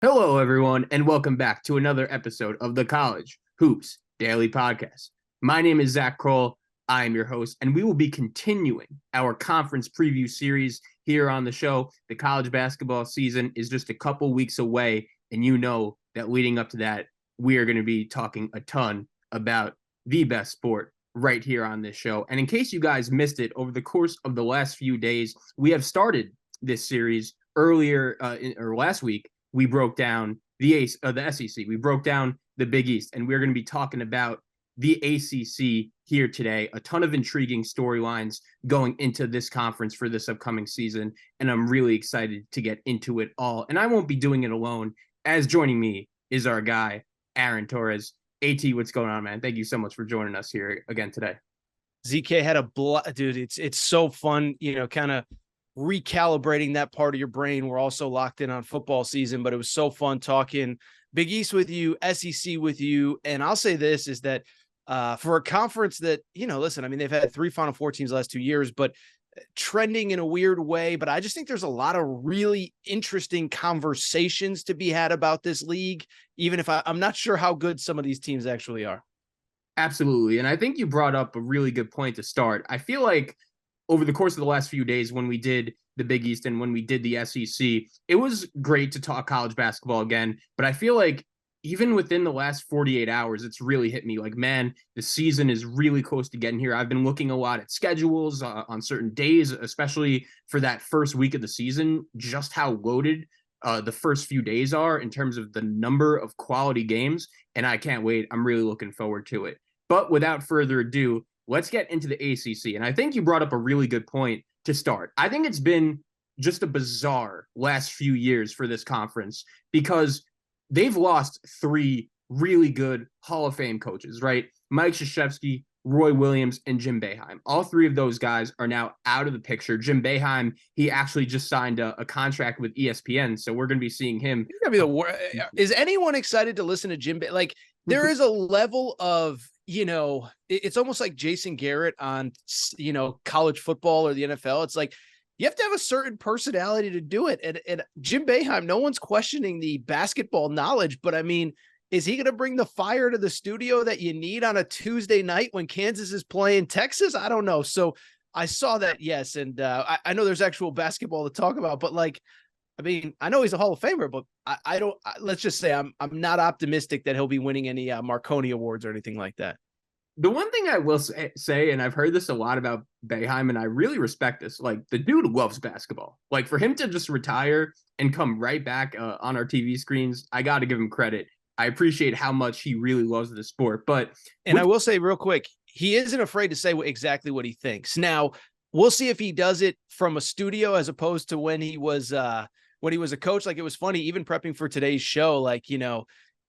Hello, everyone, and welcome back to another episode of the College Hoops Daily Podcast. My name is Zach Kroll. I am your host, and we will be continuing our conference preview series here on the show. The college basketball season is just a couple weeks away, and you know that leading up to that, we are going to be talking a ton about the best sport right here on this show. And in case you guys missed it, over the course of the last few days, we have started this series earlier or last week. We broke down the SEC. We broke down the Big East, and we're going to be talking about the ACC here today. A ton of intriguing storylines going into this conference for this upcoming season, and I'm really excited to get into it all. And I won't be doing it alone, as joining me is our guy, Aaron Torres. AT, what's going on, man? Thank you so much for joining us here again today. ZK had dude. It's so fun, kind of recalibrating that part of your brain. We're also locked in on football season, but it was so fun talking Big East with you, SEC with you. And I'll say this is that for a conference that, listen, I mean, they've had 3 Final Four teams the last 2 years, but trending in a weird way. But I just think there's a lot of really interesting conversations to be had about this league, even if I'm not sure how good some of these teams actually are. Absolutely. And I think you brought up a really good point to start. I feel like over the course of the last few days, when we did the Big East and when we did the SEC, it was great to talk college basketball again. But I feel like even within the last 48 hours, it's really hit me like, man, the season is really close to getting here. I've been looking a lot at schedules on certain days, especially for that first week of the season, just how loaded the first few days are in terms of the number of quality games. And I can't wait. I'm really looking forward to it. But without further ado, let's get into the ACC. And I think you brought up a really good point to start. I think it's been just a bizarre last few years for this conference because they've lost 3 really good Hall of Fame coaches, right? Mike Krzyzewski, Roy Williams, and Jim Boeheim. All 3 of those guys are now out of the picture. Jim Boeheim, he actually just signed a contract with ESPN, so we're going to be seeing him. Is anyone excited to listen to Jim? Like, there is a level of, it's almost like Jason Garrett on, college football or the NFL. It's like, you have to have a certain personality to do it. And Jim Boeheim, no one's questioning the basketball knowledge, but I mean, is he going to bring the fire to the studio that you need on a Tuesday night when Kansas is playing Texas? I don't know. So I saw that. Yes. And I know there's actual basketball to talk about, but like, I mean, I know he's a Hall of Famer, but I don't, let's just say I'm not optimistic that he'll be winning any Marconi awards or anything like that. The one thing I will say, and I've heard this a lot about Boeheim, and I really respect this, like, the dude loves basketball. Like, for him to just retire and come right back on our TV screens, I got to give him credit. I appreciate how much he really loves the sport. And I will say real quick, he isn't afraid to say exactly what he thinks. Now, we'll see if he does it from a studio as opposed to when he was a coach. Like, it was funny, even prepping for today's show, like,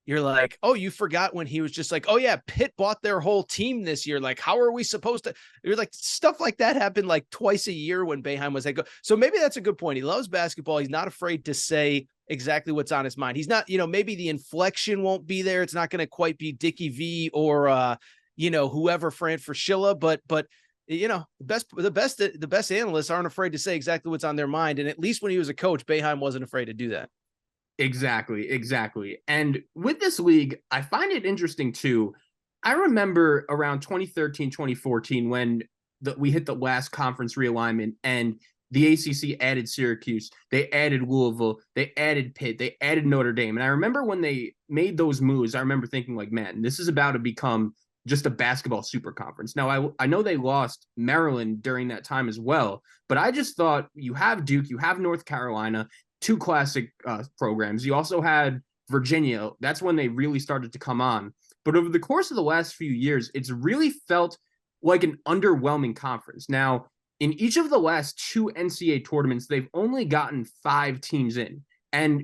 you're like, oh, you forgot when he was just like, oh yeah, Pitt bought their whole team this year. Like, how are we supposed to? You're like, stuff like that happened like twice a year when Boeheim was like, so maybe that's a good point. He loves basketball. He's not afraid to say exactly what's on his mind. He's not, maybe the inflection won't be there. It's not going to quite be Dickie V or, whoever Fran Fraschilla, but the best analysts aren't afraid to say exactly what's on their mind. And at least when he was a coach, Boeheim wasn't afraid to do that. Exactly. And with this league, I find it interesting too. I remember around 2013, 2014, when we hit the last conference realignment and the ACC added Syracuse, they added Louisville, they added Pitt, they added Notre Dame. And I remember when they made those moves, I remember thinking like, man, this is about to become just a basketball super conference. Now, I know they lost Maryland during that time as well, but I just thought you have Duke, you have North Carolina, 2 classic programs. You also had Virginia. That's when they really started to come on. But over the course of the last few years, it's really felt like an underwhelming conference. Now, in each of the last 2 NCAA tournaments, they've only gotten 5 teams in. And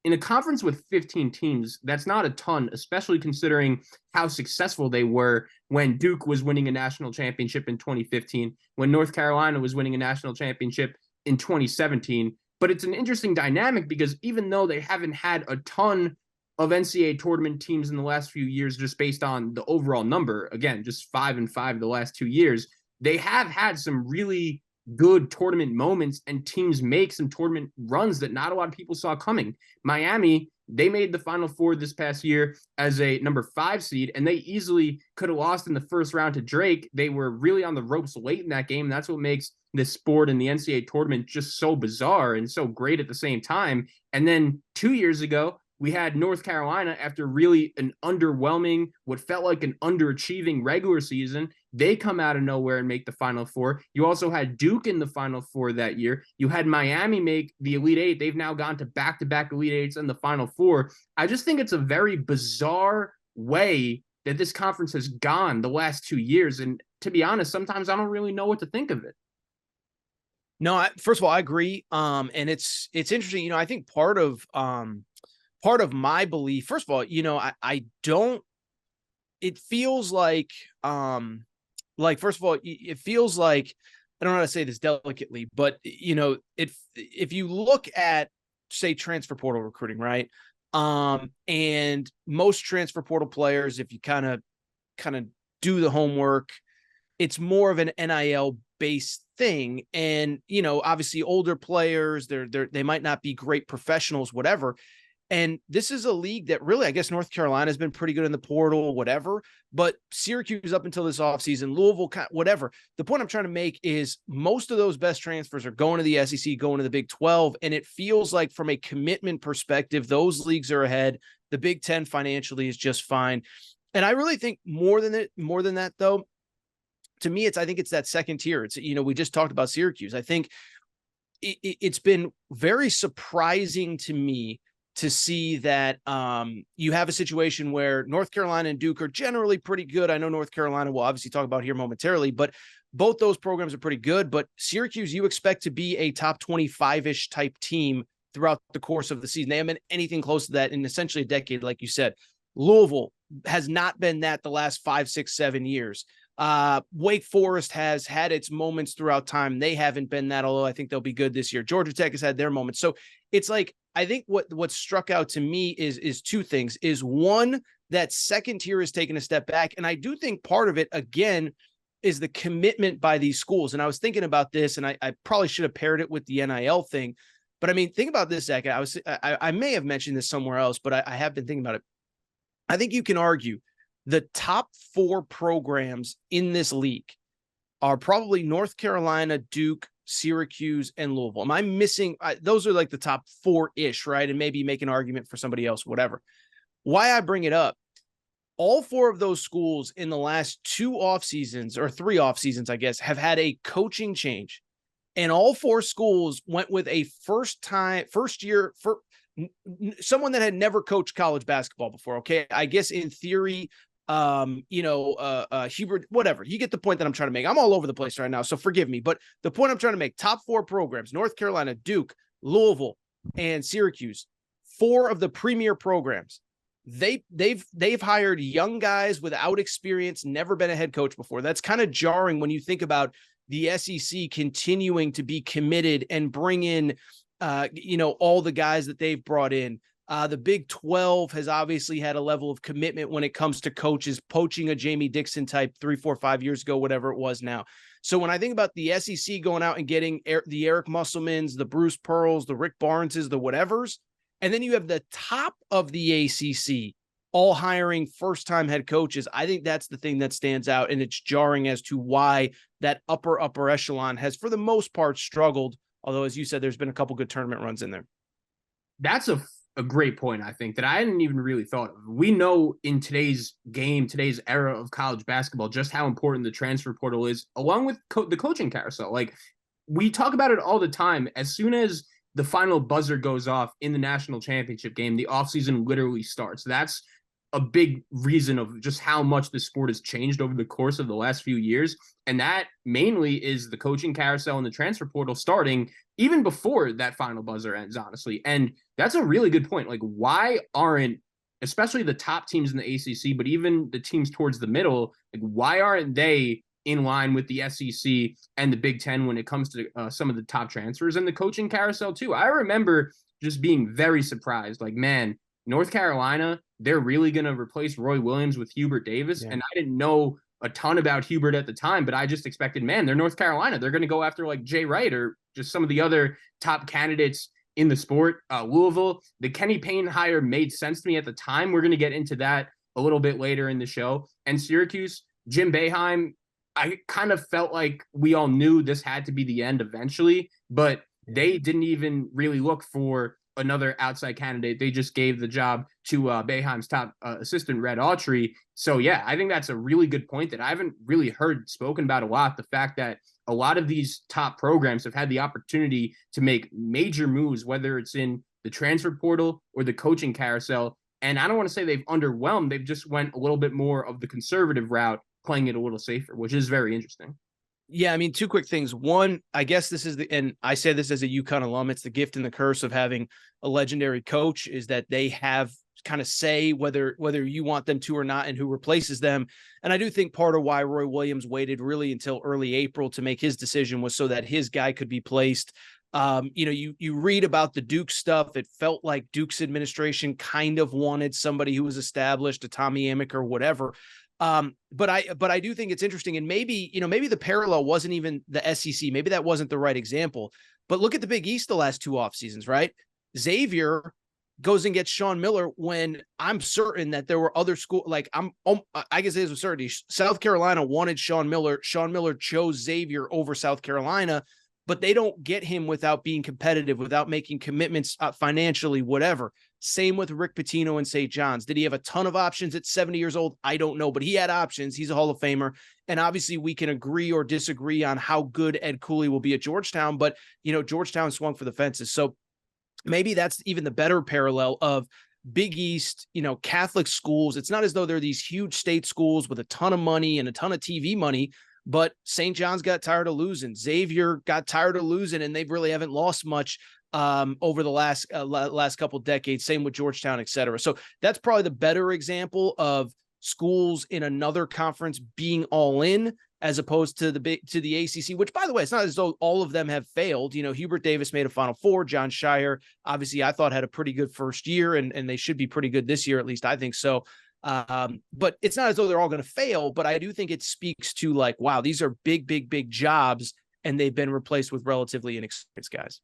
in a conference with 15 teams, that's not a ton, especially considering how successful they were when Duke was winning a national championship in 2015, when North Carolina was winning a national championship in 2017. But it's an interesting dynamic because even though they haven't had a ton of NCAA tournament teams in the last few years, just based on the overall number, again, just 5-5 the last 2 years, they have had some really good tournament moments and teams make some tournament runs that not a lot of people saw coming. Miami They made the Final Four this past year as a number 5 seed, and they easily could have lost in the first round to Drake. They were really on the ropes late in that game. And that's what makes this sport and the NCAA tournament just so bizarre and so great at the same time. And then 2 years ago, we had North Carolina, after really an underwhelming, what felt like an underachieving regular season. They come out of nowhere and make the Final Four. You also had Duke in the Final Four that year. You had Miami make the Elite Eight. They've now gone to back-to-back Elite Eights in the Final Four. I just think it's a very bizarre way that this conference has gone the last 2 years. And to be honest, sometimes I don't really know what to think of it. No, first of all, I agree. And it's interesting. I think part of my belief, first of all, I don't, it feels like, first of all, it feels like, I don't know how to say this delicately, but if you look at, say, transfer portal recruiting, right? And most transfer portal players, if you kind of do the homework, it's more of an NIL based thing. And, obviously older players, they might not be great professionals, whatever. And this is a league that really, I guess North Carolina has been pretty good in the portal, whatever, but Syracuse up until this offseason, Louisville, whatever. The point I'm trying to make is most of those best transfers are going to the SEC, going to the Big 12. And it feels like from a commitment perspective, those leagues are ahead. The Big 10 financially is just fine. And I really think more than that, though, to me, I think it's that second tier. It's, we just talked about Syracuse. I think it's been very surprising to me to see that you have a situation where North Carolina and Duke are generally pretty good. I know North Carolina we'll obviously talk about here momentarily, but both those programs are pretty good. But Syracuse, you expect to be a top 25-ish type team throughout the course of the season. They haven't been anything close to that in essentially a decade, like you said. Louisville has not been that the last 5, 6, 7 years. Wake Forest has had its moments throughout time. They haven't been that, although I think they'll be good this year. Georgia Tech has had their moments. So it's like, I think what struck out to me is two things. Is one, that second tier is taking a step back. And I do think part of it, again, is the commitment by these schools. And I was thinking about this, and I probably should have paired it with the NIL thing. But I mean, think about this, Zach. I may have mentioned this somewhere else, but I have been thinking about it. I think you can argue the top 4 programs in this league are probably North Carolina, Duke, Syracuse, and Louisville. Am I missing? Those are like the top 4-ish, right? And maybe make an argument for somebody else, whatever. Why I bring it up, all 4 of those schools in the last 2 off seasons, or 3 off seasons, I guess, have had a coaching change. And all 4 schools went with a first year, someone that had never coached college basketball before. Okay. I guess in theory, Hubert, whatever, you get the point that I'm trying to make. I'm all over the place right now, so forgive me. But the point I'm trying to make, top 4 programs, North Carolina, Duke, Louisville, and Syracuse, 4 of the premier programs. They've hired young guys without experience, never been a head coach before. That's kind of jarring when you think about the SEC continuing to be committed and bring in, all the guys that they've brought in. The Big 12 has obviously had a level of commitment when it comes to coaches, poaching a Jamie Dixon type 3, 4, 5 years ago, whatever it was now. So when I think about the SEC going out and getting the Eric Musselmans, the Bruce Pearls, the Rick Barneses, the whatevers, and then you have the top of the ACC all hiring first-time head coaches, I think that's the thing that stands out, and it's jarring as to why that upper echelon has, for the most part, struggled. Although, as you said, there's been a couple good tournament runs in there. That's a great point, I think, that I hadn't even really thought of. We know in today's game, today's era of college basketball, just how important the transfer portal is, along with the coaching carousel. Like, we talk about it all the time. As soon as the final buzzer goes off in the national championship game, the offseason literally starts. That's a big reason of just how much the sport has changed over the course of the last few years. And that mainly is the coaching carousel and the transfer portal starting even before that final buzzer ends, honestly. And that's a really good point. Like, why aren't, especially the top teams in the ACC, but even the teams towards the middle, like, why aren't they in line with the SEC and the Big 10 when it comes to some of the top transfers and the coaching carousel too? I remember just being very surprised. Like, man, North Carolina, they're really going to replace Roy Williams with Hubert Davis. Yeah. And I didn't know a ton about Hubert at the time, but I just expected, man, they're North Carolina. They're going to go after like Jay Wright or just some of the other top candidates in the sport. Louisville, the Kenny Payne hire made sense to me at the time. We're going to get into that a little bit later in the show. And Syracuse, Jim Boeheim, I kind of felt like we all knew this had to be the end eventually, but they didn't even really look for another outside candidate. They just gave the job to Boeheim's top assistant, Red Autry. So, yeah, I think that's a really good point that I haven't really heard spoken about a lot. The fact that a lot of these top programs have had the opportunity to make major moves, whether it's in the transfer portal or the coaching carousel. And I don't want to say they've underwhelmed. They've just went a little bit more of the conservative route, playing it a little safer, which is very interesting. Yeah, I mean, two quick things. One, I guess this is and I say this as a UConn alum, it's the gift and the curse of having a legendary coach, is that they have kind of say whether you want them to or not and who replaces them. And I do think part of why Roy Williams waited really until early April to make his decision was so that his guy could be placed. You read about the Duke stuff. It felt like Duke's administration kind of wanted somebody who was established, a Tommy Amick or whatever. But I do think it's interesting, and maybe the parallel wasn't even the SEC. Maybe that wasn't the right example, but look at the Big East the last two off seasons, right? Xavier goes and gets Sean Miller when I'm certain that there were other schools. Like I guess it is with certainty. South Carolina wanted Sean Miller. Sean Miller chose Xavier over South Carolina, but they don't get him without being competitive, without making commitments financially, whatever. Same with Rick Pitino and St. John's. Did he have a ton of options at 70 years old? I don't know, but he had options. He's a Hall of Famer. And obviously we can agree or disagree on how good Ed Cooley will be at Georgetown, but Georgetown swung for the fences. So maybe that's even the better parallel of Big East, Catholic schools. It's not as though they're these huge state schools with a ton of money and a ton of TV money, but St. John's got tired of losing. Xavier got tired of losing, and they really haven't lost much over the last couple of decades. Same with Georgetown, et cetera. So that's probably the better example of schools in another conference being all in, as opposed to the ACC, which, by the way, it's not as though all of them have failed. Hubert Davis made a Final Four. John Shire, obviously, I thought had a pretty good first year, and they should be pretty good this year, at least I think so. But it's not as though they're all going to fail, but I do think it speaks to like, wow, these are big, big, big jobs, and they've been replaced with relatively inexperienced guys.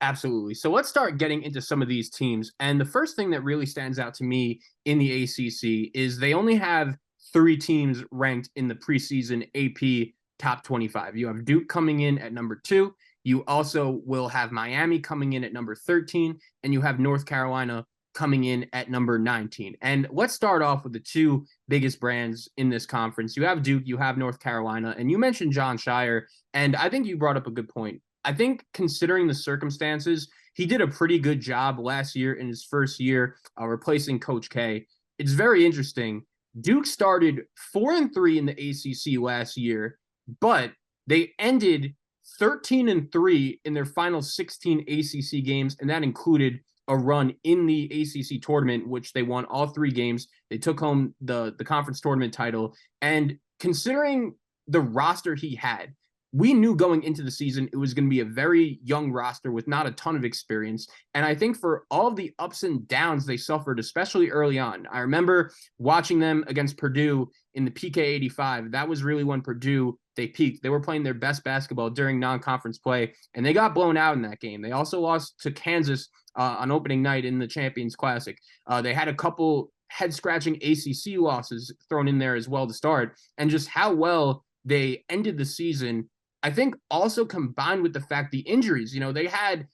Absolutely. So let's start getting into some of these teams. And the first thing that really stands out to me in the ACC is they only have 3 teams ranked in the preseason AP top 25. You have Duke coming in at number 2. You also will have Miami coming in at number 13, and you have North Carolina coming in at number 19. And let's start off with the 2 biggest brands in this conference. You have Duke, you have North Carolina, and you mentioned John Shire, and I think you brought up a good point. I think considering the circumstances, he did a pretty good job last year in his first year replacing Coach K. It's very interesting. Duke started 4-3 in the ACC last year, but they ended 13-3 in their final 16 ACC games, and that included a run in the ACC tournament, which they won all 3 games. They took home the conference tournament title. And considering the roster he had, we knew going into the season it was going to be a very young roster with not a ton of experience. And I think for all the ups and downs they suffered, especially early on, I remember watching them against Purdue in the PK 85. That was really when Purdue, they peaked. They were playing their best basketball during non-conference play, and they got blown out in that game. They also lost to Kansas on opening night in the Champions Classic. They had a couple head-scratching ACC losses thrown in there as well to start, and just how well they ended the season, I think also combined with the fact the injuries, they had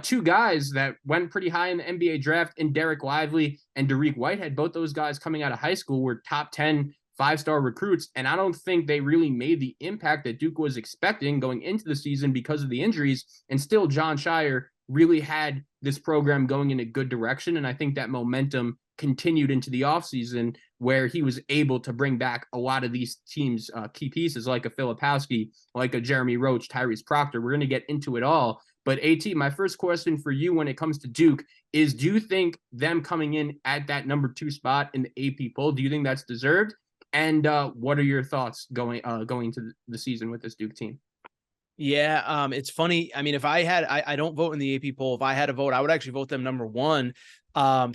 2 guys that went pretty high in the NBA draft, in Derek Lively and Dariq Whitehead. Both those guys coming out of high school were top 10 5-star recruits, and I don't think they really made the impact that Duke was expecting going into the season because of the injuries. And still, John Shire really had this program going in a good direction, and I think that momentum continued into the offseason, where he was able to bring back a lot of these teams' key pieces, like a Filipowski, like a Jeremy Roach, Tyrese Proctor. We're going to get into it all. But AT, my first question for you when it comes to Duke is, do you think them coming in at that number 2 spot in the AP poll, do you think that's deserved? And what are your thoughts going to the season with this Duke team? Yeah, it's funny. I mean, if I had, I don't vote in the AP poll. If I had a vote, I would actually vote them number 1.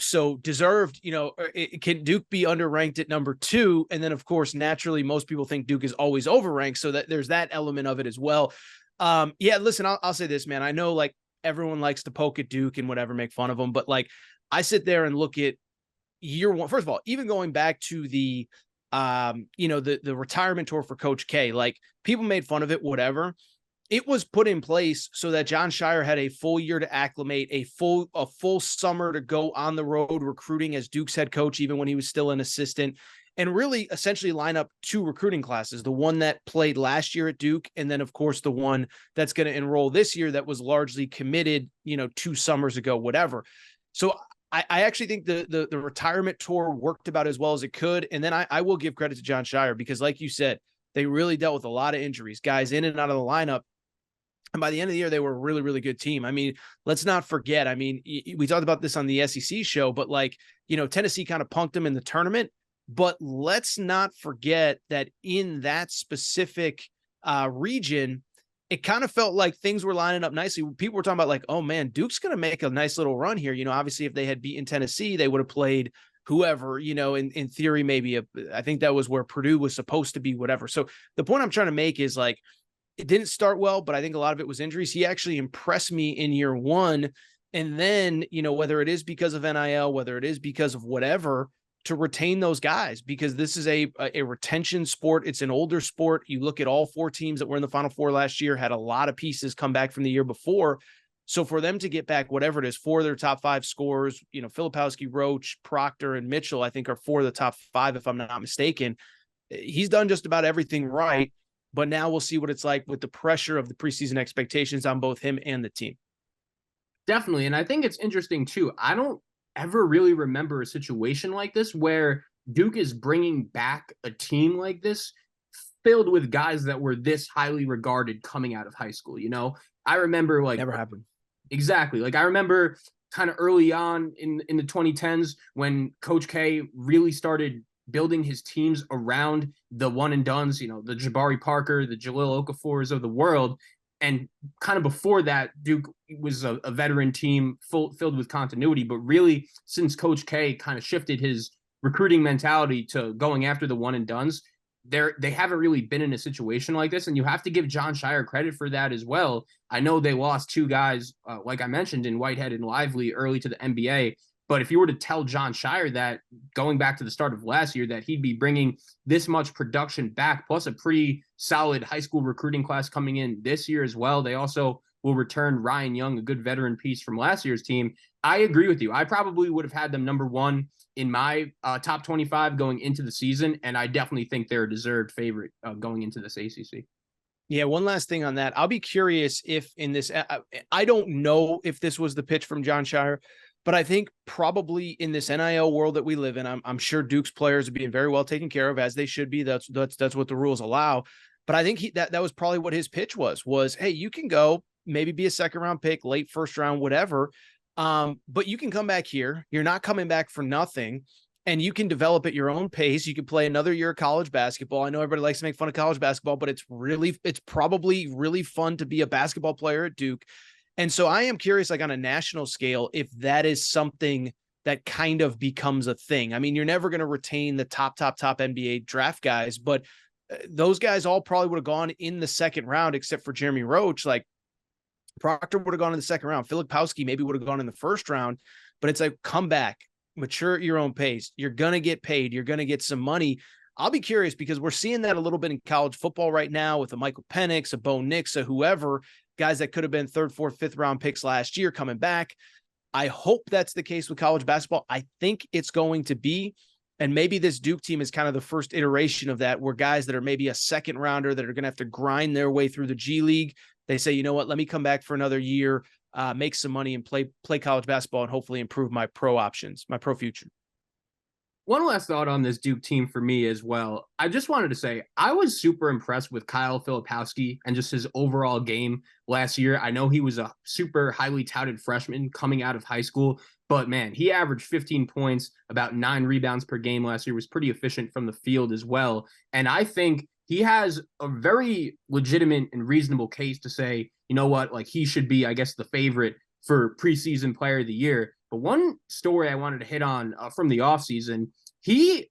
So deserved, can Duke be underranked at number 2? And then, of course, naturally, most people think Duke is always overranked. So that there's that element of it as well. Yeah, listen, I'll say this, man. I know, like, everyone likes to poke at Duke and whatever, make fun of them. But like, I sit there and look at year one. First of all, even going back to the the retirement tour for Coach K, like people made fun of it, whatever. It was put in place so that Jon Scheyer had a full year to acclimate, a full summer to go on the road recruiting as Duke's head coach, even when he was still an assistant, and really essentially line up 2 recruiting classes, the one that played last year at Duke, and then of course the one that's going to enroll this year that was largely committed, 2 summers ago, whatever. So I actually think the retirement tour worked about as well as it could. And then I will give credit to Jon Scheyer, because like you said, they really dealt with a lot of injuries, guys in and out of the lineup. And by the end of the year, they were a really, really good team. I mean, let's not forget, we talked about this on the SEC show, but like, Tennessee kind of punked them in the tournament, but let's not forget that in that specific region, it kind of felt like things were lining up nicely. People were talking about like, oh man, Duke's going to make a nice little run here. Obviously if they had beaten Tennessee, they would have played whoever, in theory, maybe I think that was where Purdue was supposed to be, whatever. So the point I'm trying to make is like, it didn't start well, but I think a lot of it was injuries. He actually impressed me in year one. And then, whether it is because of NIL, whether it is because of whatever, to retain those guys, because this is a retention sport. It's an older sport. You look at all 4 teams that were in the Final Four last year, had a lot of pieces come back from the year before. So for them to get back, whatever it is, 4 of their top 5 scorers, Filipowski, Roach, Proctor, and Mitchell, I think are 4 of the top 5, if I'm not mistaken. He's done just about everything right. But now we'll see what it's like with the pressure of the preseason expectations on both him and the team. Definitely. And I think it's interesting too. I don't ever really remember a situation like this where Duke is bringing back a team like this filled with guys that were this highly regarded coming out of high school. I remember like never happened. Exactly. Like I remember kind of early on in the 2010s when Coach K really started building his teams around the one and dones, the Jabari Parker, the Jahlil Okafors of the world. And kind of before that, Duke was a veteran team filled with continuity. But really, since Coach K kind of shifted his recruiting mentality to going after the one and dones, they haven't really been in a situation like this. And you have to give Jon Scheyer credit for that as well. I know they lost 2 guys, like I mentioned, in Whitehead and Lively early to the NBA. But if you were to tell Jon Scheyer that going back to the start of last year, that he'd be bringing this much production back, plus a pretty solid high school recruiting class coming in this year as well. They also will return Ryan Young, a good veteran piece from last year's team. I agree with you. I probably would have had them number 1 in my top 25 going into the season. And I definitely think they're a deserved favorite going into this ACC. Yeah, one last thing on that. I'll be curious if in this, I don't know if this was the pitch from Jon Scheyer, but I think probably in this NIL world that we live in, I'm sure Duke's players are being very well taken care of, as they should be. That's what the rules allow. But I think that was probably what his pitch was, hey, you can go maybe be a 2nd round pick, late 1st round, whatever. But you can come back here. You're not coming back for nothing. And you can develop at your own pace. You can play another year of college basketball. I know everybody likes to make fun of college basketball, but it's probably really fun to be a basketball player at Duke. And so I am curious, like on a national scale, if that is something that kind of becomes a thing. I mean, you're never going to retain the top NBA draft guys, but those guys all probably would have gone in the 2nd round, except for Jeremy Roach. Like Proctor would have gone in the 2nd round. Filipowski maybe would have gone in the 1st round, but it's like, come back, mature at your own pace. You're going to get paid. You're going to get some money. I'll be curious because we're seeing that a little bit in college football right now with a Michael Penix, a Bo Nix, a whoever, guys that could have been 3rd, 4th, 5th round picks last year coming back. I hope that's the case with college basketball. I think it's going to be, and maybe this Duke team is kind of the first iteration of that, where guys that are maybe a 2nd rounder that are going to have to grind their way through the G League, they say, you know what, let me come back for another year, make some money and play college basketball and hopefully improve my pro options, my pro future. One last thought on this Duke team for me as well. I just wanted to say I was super impressed with Kyle Filipowski and just his overall game last year. I know he was a super highly touted freshman coming out of high school, but man, he averaged 15 points, about 9 rebounds per game last year, was pretty efficient from the field as well. And I think he has a very legitimate and reasonable case to say, you know what, like he should be, I guess, the favorite for preseason player of the year. But one story I wanted to hit on from the offseason, he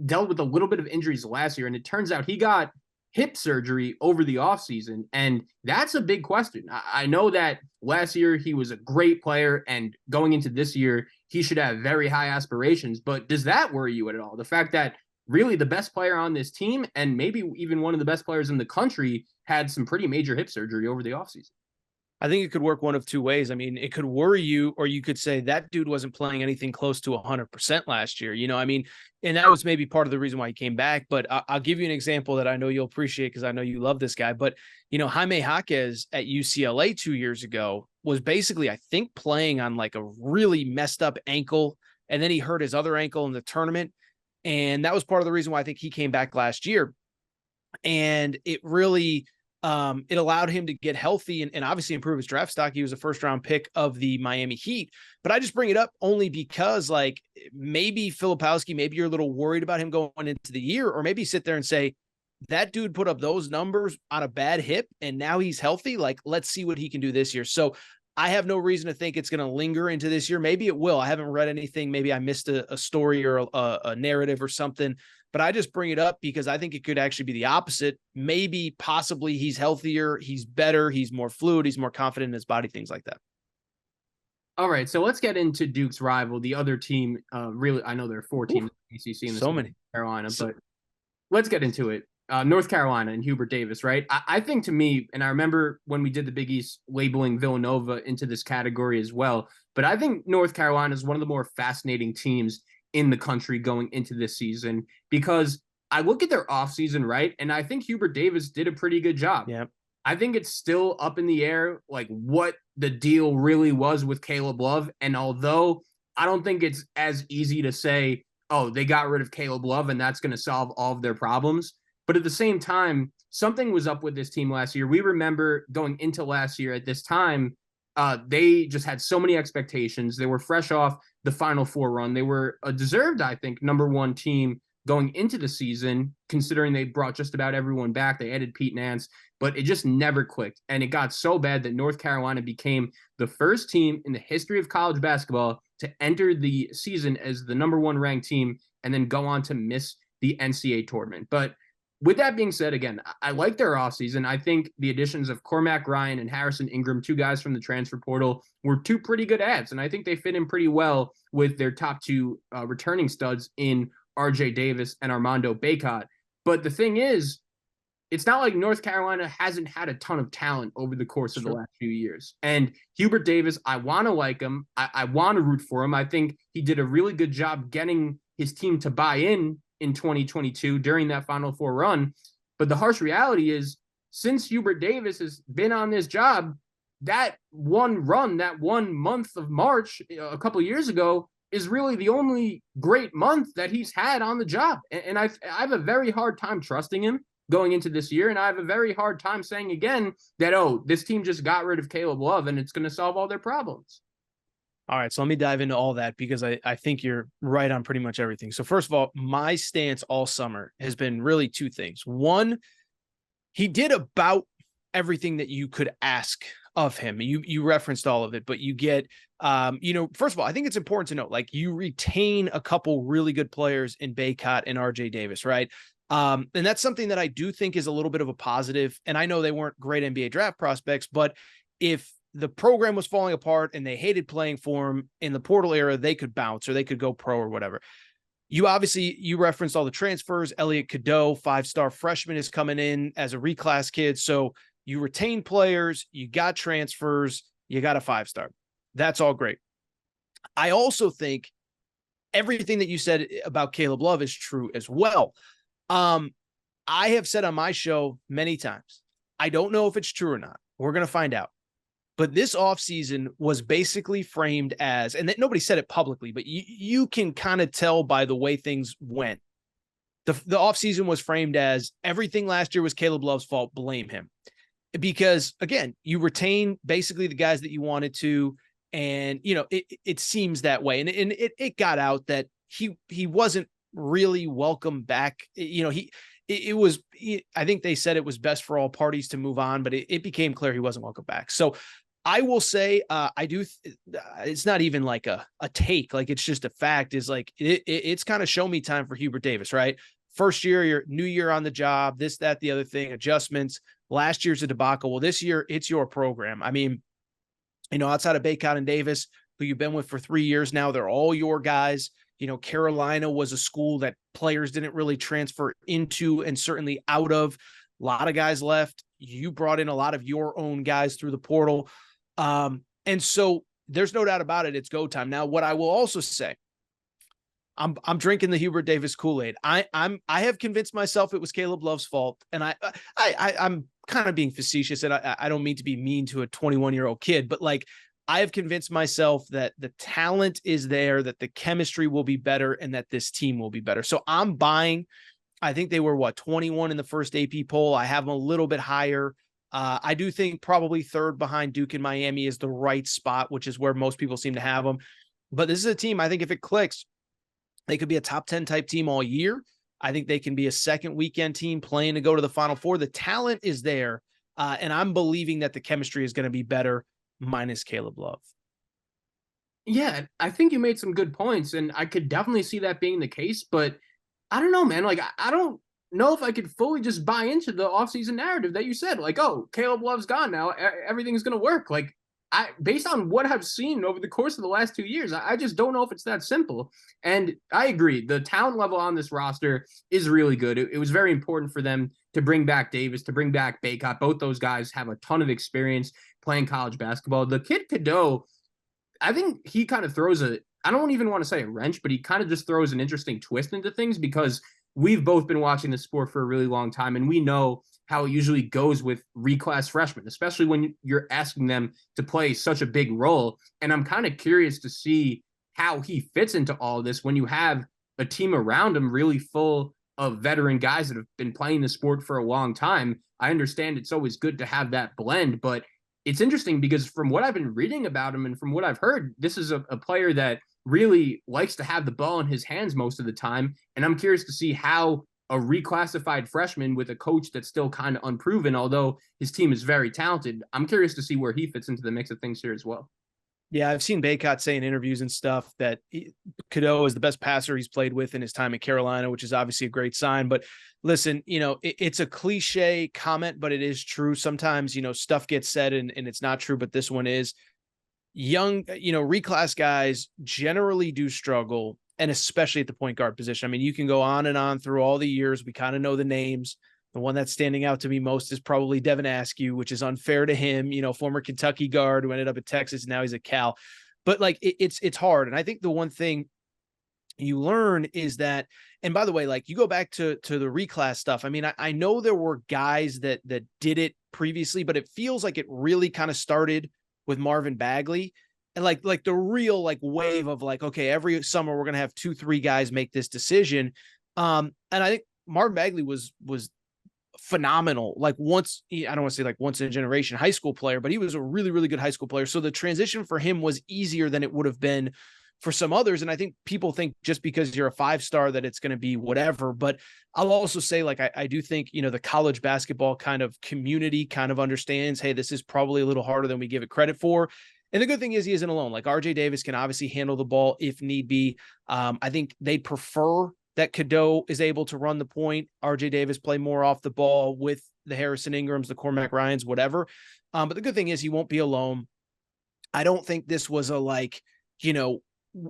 dealt with a little bit of injuries last year, and it turns out he got hip surgery over the offseason. And that's a big question. I know that last year he was a great player, and going into this year, he should have very high aspirations. But does that worry you at all? The fact that really the best player on this team, and maybe even one of the best players in the country, had some pretty major hip surgery over the offseason. I think it could work one of two ways. I mean, it could worry you, or you could say that dude wasn't playing anything close to 100% last year. I mean, and that was maybe part of the reason why he came back. But I'll give you an example that I know you'll appreciate because I know you love this guy. But, Jaime Jaquez at UCLA 2 years ago was basically, I think, playing on like a really messed up ankle. And then he hurt his other ankle in the tournament. And that was part of the reason why I think he came back last year. And it really it allowed him to get healthy and obviously improve his draft stock. He was a first-round pick of the Miami Heat. But I just bring it up only because, like, maybe Filipowski, maybe you're a little worried about him going into the year, or maybe sit there and say, that dude put up those numbers on a bad hip, and now he's healthy. Like, let's see what he can do this year. So I have no reason to think it's going to linger into this year. Maybe it will. I haven't read anything. Maybe I missed a story or a narrative or something. But I just bring it up because I think it could actually be the opposite. Maybe, possibly, he's healthier, he's better, he's more fluid, he's more confident in his body, things like that. All right, so let's get into Duke's rival, the other team. Really, I know there are 4 teams in the ACC in so many Carolina, but let's get into it. North Carolina and Hubert Davis, right? I think, to me, and I remember when we did the Big East labeling Villanova into this category as well, but I think North Carolina is one of the more fascinating teams in the country going into this season, because I look at their offseason, right? And I think Hubert Davis did a pretty good job. Yeah. I think it's still up in the air, like, what the deal really was with Caleb Love. And although I don't think it's as easy to say, oh, they got rid of Caleb Love and that's going to solve all of their problems. But at the same time, something was up with this team last year. We remember going into last year at this time, they just had so many expectations. They were fresh off the Final Four run. They were a deserved, I think, #1 team going into the season, considering they brought just about everyone back. They added Pete Nance, but it just never clicked. And it got so bad that North Carolina became the first team in the history of college basketball to enter the season as the #1 ranked team and then go on to miss the NCAA tournament. But with that being said, again, I like their offseason. I think the additions of Cormac Ryan and Harrison Ingram, 2 guys from the transfer portal, were 2 pretty good adds. And I think they fit in pretty well with their top 2 returning studs in RJ Davis and Armando Bacot. But the thing is, it's not like North Carolina hasn't had a ton of talent over the course of the last few years. And Hubert Davis, I want to like him. I want to root for him. I think he did a really good job getting his team to buy in 2022 during that Final Four run. But the harsh reality is, since Hubert Davis has been on this job, that one run, that 1 month of March a couple of years ago, is really the only great month that he's had on the job. And I have a very hard time trusting him going into this year. And I have a very hard time saying again that, oh, this team just got rid of Caleb Love and it's going to solve all their problems. All right, so let me dive into all that because I think you're right on pretty much everything. So first of all, my stance all summer has been really 2 things. One, he did about everything that you could ask of him. You referenced all of it, but you get, first of all, I think it's important to note, like, you retain a couple really good players in Bacot and RJ Davis, right? And that's something that I do think is a little bit of a positive. And I know they weren't great NBA draft prospects, but if the program was falling apart and they hated playing for him in the portal era, they could bounce or they could go pro or whatever. You referenced all the transfers. Elliot Cadeau, 5-star freshman, is coming in as a reclass kid. So you retain players, you got transfers, you got a 5-star. That's all great. I also think everything that you said about Caleb Love is true as well. I have said on my show many times, I don't know if it's true or not. We're going to find out. But this offseason was basically framed as, and that nobody said it publicly, but you can kind of tell by the way things went. The offseason was framed as everything last year was Caleb Love's fault, blame him. Because, again, you retain basically the guys that you wanted to, and, it seems that way. And it got out that he wasn't really welcome back. I think they said it was best for all parties to move on, but it became clear he wasn't welcome back. So I will say, it's not even like a take, like, it's just a fact, is like, it's kind of show me time for Hubert Davis, right? first year, your new year on the job, this, that, the other thing, adjustments. Last year's a debacle. Well, this year it's your program. I mean, outside of Bacot and Davis, who you've been with for 3 years now, they're all your guys. Carolina was a school that players didn't really transfer into and certainly out of. A lot of guys left. You brought in a lot of your own guys through the portal. And so there's no doubt about it. It's go time. Now, what I will also say, I'm drinking the Hubert Davis Kool-Aid. I have convinced myself it was Caleb Love's fault. And I'm kind of being facetious, and I don't mean to be mean to a 21-year-old kid, but like, I have convinced myself that the talent is there, that the chemistry will be better, and that this team will be better. So I'm buying. I think they were 21 in the first AP poll. I have them a little bit higher. I do think probably third behind Duke and Miami is the right spot, which is where most people seem to have them. But this is a team, I think if it clicks, they could be a top 10 type team all year. I think they can be a second weekend team playing to go to the Final Four. The talent is there, and I'm believing that the chemistry is going to be better, minus Caleb Love. Yeah, I think you made some good points, and I could definitely see that being the case, but I don't know, man. Like, I don't know if I could fully just buy into the offseason narrative that you said. Like, oh, Caleb Love's gone now. Everything's going to work. Like, based on what I've seen over the course of the last 2 years, I just don't know if it's that simple. And I agree. The talent level on this roster is really good. It was very important for them to bring back Davis, to bring back Bacot. Both those guys have a ton of experience playing college basketball. The kid Cadeau, I think he kind of throws I don't even want to say a wrench, but he kind of just throws an interesting twist into things, because we've both been watching the sport for a really long time, and we know how it usually goes with reclass freshmen, especially when you're asking them to play such a big role. And I'm kind of curious to see how he fits into all of this when you have a team around him really full of veteran guys that have been playing the sport for a long time. I understand it's always good to have that blend, but it's interesting because from what I've been reading about him and from what I've heard, this is a player that really likes to have the ball in his hands most of the time. And I'm curious to see how a reclassified freshman with a coach that's still kind of unproven, although his team is very talented, I'm curious to see where he fits into the mix of things here as well. Yeah, I've seen Bacot say in interviews and stuff that Cadeau is the best passer he's played with in his time at Carolina, which is obviously a great sign. But listen, it's a cliche comment, but it is true. Sometimes, stuff gets said and it's not true, but this one is. Young, reclass guys generally do struggle, and especially at the point guard position. I mean, you can go on and on through all the years. We kind of know the names. The one that's standing out to me most is probably Devin Askew, which is unfair to him, former Kentucky guard who ended up at Texas. Now he's at Cal. But like, it's hard. And I think the one thing you learn is that, and by the way, like you go back to the reclass stuff. I mean, I know there were guys that did it previously, but it feels like it really kind of started with Marvin Bagley, and like the real wave of okay, every summer we're going to have 2-3 guys make this decision. And I think Marvin Bagley was phenomenal. I don't want to say once in a generation high school player, but he was a really, really good high school player. So the transition for him was easier than it would have been for some others. And I think people think just because you're a 5-star that it's going to be whatever, but I'll also say I do think, the college basketball kind of community kind of understands, hey, this is probably a little harder than we give it credit for. And the good thing is he isn't alone. Like RJ Davis can obviously handle the ball if need be. I think they prefer that Cadeau is able to run the point. RJ Davis play more off the ball with the Harrison Ingrams, the Cormac Ryans, whatever. But the good thing is he won't be alone. I don't think this was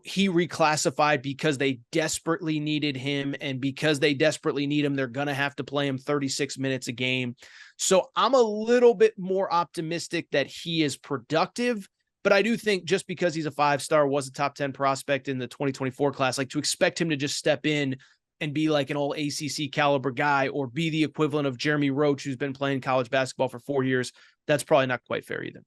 he reclassified because they desperately needed him, and because they desperately need him, they're going to have to play him 36 minutes a game. So I'm a little bit more optimistic that he is productive, but I do think just because he's a 5-star, was a top 10 prospect in the 2024 class, to expect him to just step in and be like an all ACC caliber guy or be the equivalent of Jeremy Roach, who's been playing college basketball for 4 years, that's probably not quite fair either.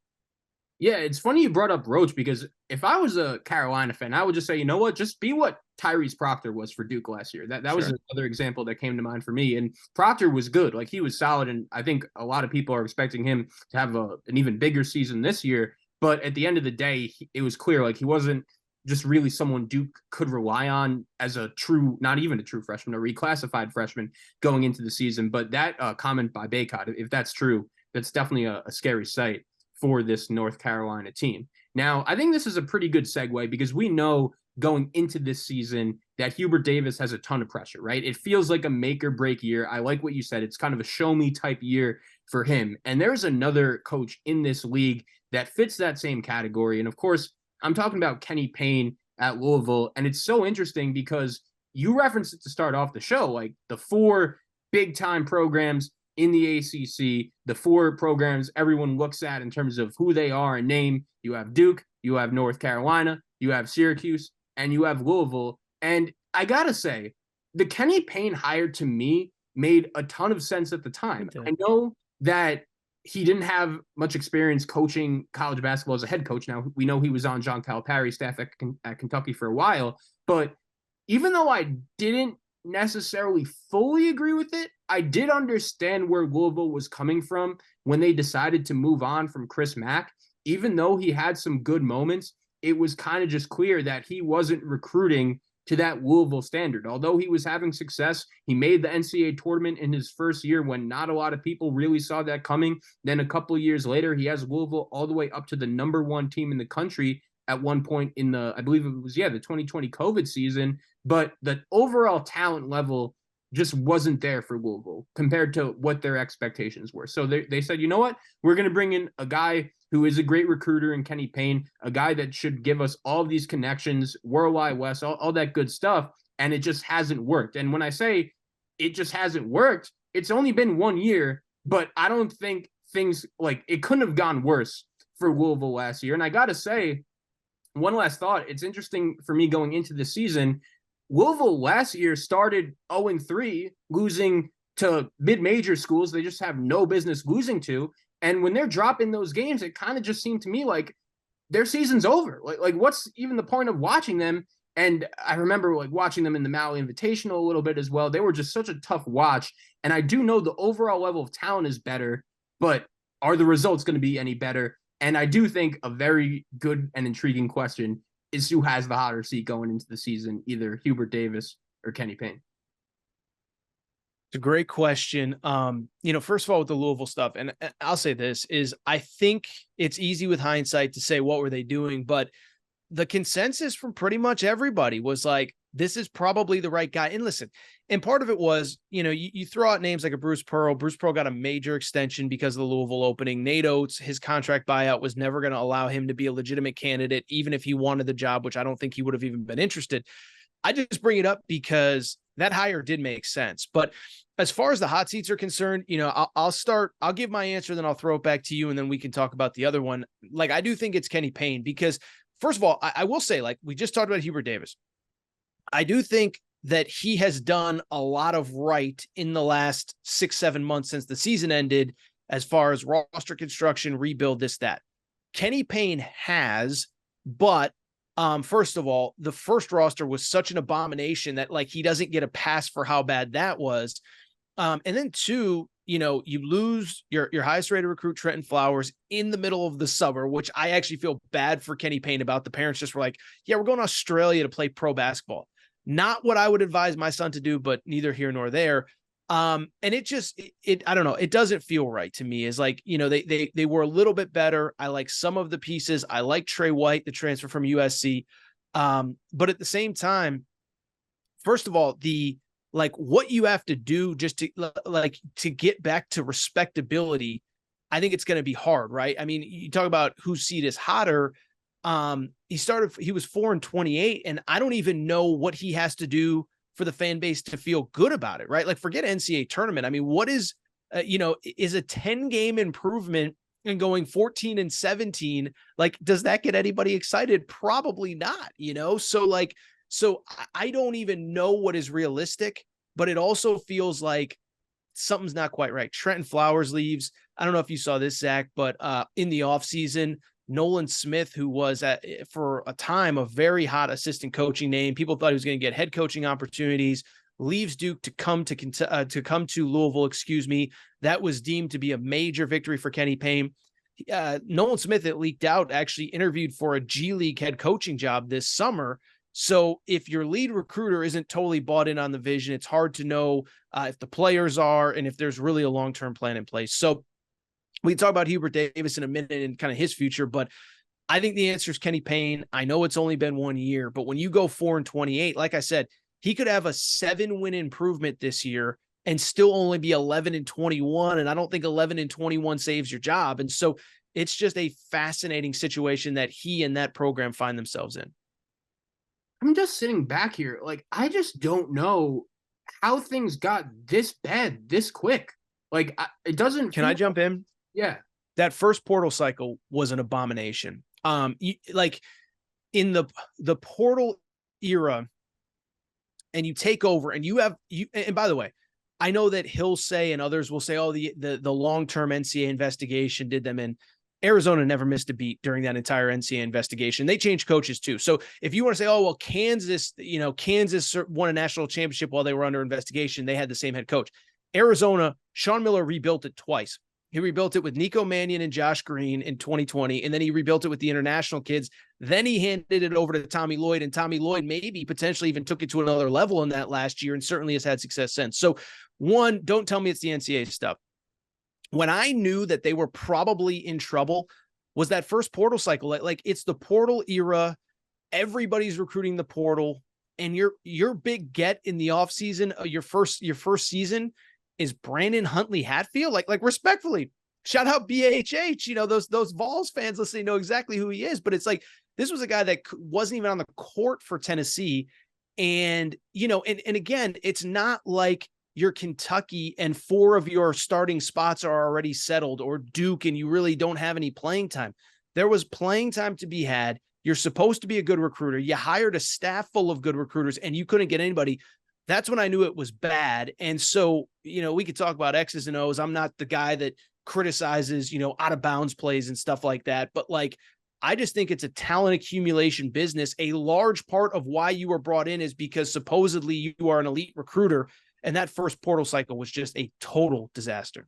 Yeah, it's funny you brought up Roach, because if I was a Carolina fan, I would just say, you know what, just be what Tyrese Proctor was for Duke last year. That was another example that came to mind for me. And Proctor was good. He was solid. And I think a lot of people are expecting him to have an even bigger season this year. But at the end of the day, it was clear, he wasn't just really someone Duke could rely on as a true, not even a true freshman, a reclassified freshman going into the season. But that comment by Bacot, if that's true, that's definitely a scary sight for this North Carolina team. Now, I think this is a pretty good segue, because we know going into this season that Hubert Davis has a ton of pressure, right? It feels like a make or break year. I like what you said. It's kind of a show me type year for him. And there's another coach in this league that fits that same category. And of course, I'm talking about Kenny Payne at Louisville. And it's so interesting because you referenced it to start off the show, like the 4 big time programs in the ACC, the 4 programs everyone looks at in terms of who they are and name. You have Duke, you have North Carolina, you have Syracuse, and you have Louisville. And I gotta say, the Kenny Payne hire to me made a ton of sense at the time. I know that he didn't have much experience coaching college basketball as a head coach. Now, we know he was on John Calipari's staff at Kentucky for a while, but even though I didn't necessarily fully agree with it, I did understand where Louisville was coming from when they decided to move on from Chris Mack. Even though he had some good moments, it was kind of just clear that he wasn't recruiting to that Louisville standard. Although he was having success, he made the NCAA tournament in his first year when not a lot of people really saw that coming. Then a couple of years later, he has Louisville all the way up to the #1 team in the country at one point in the, I believe it was, the 2020 COVID season. But the overall talent level just wasn't there for Louisville compared to what their expectations were. So they said, you know what? We're going to bring in a guy who is a great recruiter in Kenny Payne, a guy that should give us all these connections, Worldwide West, all that good stuff. And it just hasn't worked. And when I say it just hasn't worked, it's only been 1 year, but I don't think things like it couldn't have gone worse for Louisville last year. And I got to say, one last thought. It's interesting for me going into the season. Louisville last year started 0-3, losing to mid-major schools they just have no business losing to. And when they're dropping those games, it kind of just seemed to me like their season's over. Like what's even the point of watching them? And I remember like watching them in the Maui Invitational a little bit as well. They were just such a tough watch. And I do know the overall level of talent is better, but are the results going to be any better? And I do think a very good and intriguing question is who has the hotter seat going into the season, either Hubert Davis or Kenny Payne. It's a great question. First of all, with the Louisville stuff, and I'll say this is I think it's easy with hindsight to say, what were they doing? But the consensus from pretty much everybody was like, this is probably the right guy. And listen, and part of it was, you throw out names like a Bruce Pearl. Bruce Pearl got a major extension because of the Louisville opening. Nate Oates, his contract buyout was never going to allow him to be a legitimate candidate, even if he wanted the job, which I don't think he would have even been interested. I just bring it up because that hire did make sense. But as far as the hot seats are concerned, I'll give my answer, then I'll throw it back to you, and then we can talk about the other one. Like, I do think it's Kenny Payne because, first of all, I will say, like, we just talked about Hubert Davis. I do think that he has done a lot of right in the last 6-7 months since the season ended, as far as roster construction, rebuild, this, that. Kenny Payne has, but first of all, the first roster was such an abomination that like he doesn't get a pass for how bad that was. And then two, you lose your highest rated recruit, Trenton Flowers, in the middle of the summer, which I actually feel bad for Kenny Payne about. The parents just were like, yeah, we're going to Australia to play pro basketball. Not what I would advise my son to do, but neither here nor there. And it just, I don't know. It doesn't feel right to me. Is like, they were a little bit better. I like some of the pieces. I like Trey White, the transfer from USC. But at the same time, first of all, what you have to do just to get back to respectability, I think it's going to be hard, right? I mean, you talk about whose seat is hotter. He was 4-28, and I don't even know what he has to do for the fan base to feel good about it, right? Like, forget NCAA tournament. I mean, what is, is a 10-game improvement and going 14-17, like, does that get anybody excited? Probably not, So I don't even know what is realistic, but it also feels like something's not quite right. Trenton Flowers leaves. I don't know if you saw this, Zach, but in the offseason, Nolan Smith, who was for a time a very hot assistant coaching name, people thought he was going to get head coaching opportunities, leaves Duke to come to Louisville. That was deemed to be a major victory for Kenny Payne. Nolan Smith, it leaked out, actually interviewed for a G League head coaching job this summer. So if your lead recruiter isn't totally bought in on the vision, it's hard to know if the players are and if there's really a long-term plan in place. So we can talk about Hubert Davis in a minute and kind of his future, but I think the answer is Kenny Payne. I know it's only been 1 year, but when you go 4-28, like I said, he could have a 7-win improvement this year and still only be 11-21. And I don't think 11-21 saves your job. And so it's just a fascinating situation that he and that program find themselves in. I'm just sitting back here. Like, I just don't know how things got this bad this quick. Like, it doesn't. Can I jump in? Yeah. That first portal cycle was an abomination. Like in the portal era, and you take over and and by the way, I know that he'll say and others will say, oh, the long-term NCAA investigation did them in. Arizona never missed a beat during that entire NCAA investigation. They changed coaches too. So if you want to say, oh, well, Kansas won a national championship while they were under investigation, they had the same head coach. Arizona, Sean Miller rebuilt it twice. He rebuilt it with Nico Mannion and Josh Green in 2020, and then he rebuilt it with the international kids. Then he handed it over to Tommy Lloyd, and Tommy Lloyd maybe potentially even took it to another level in that last year and certainly has had success since. So, one, don't tell me it's the NCAA stuff. When I knew that they were probably in trouble was that first portal cycle. Like it's the portal era. Everybody's recruiting the portal, and your big get in the offseason, your first season is Brandon Huntley Hatfield. Like respectfully, shout out BAHH. You know, those Vols fans listening know exactly who he is, but it's like, this was a guy that wasn't even on the court for Tennessee. And, you know, and again, it's not like you're Kentucky and 4 of your starting spots are already settled, or Duke, and you really don't have any playing time. There was playing time to be had. You're supposed to be a good recruiter. You hired a staff full of good recruiters and you couldn't get anybody. That's when I knew it was bad. And so, you know, we could talk about X's and O's. I'm not the guy that criticizes, you know, out of bounds plays and stuff like that. But like, I just think it's a talent accumulation business. A large part of why you were brought in is because supposedly you are an elite recruiter. And that first portal cycle was just a total disaster.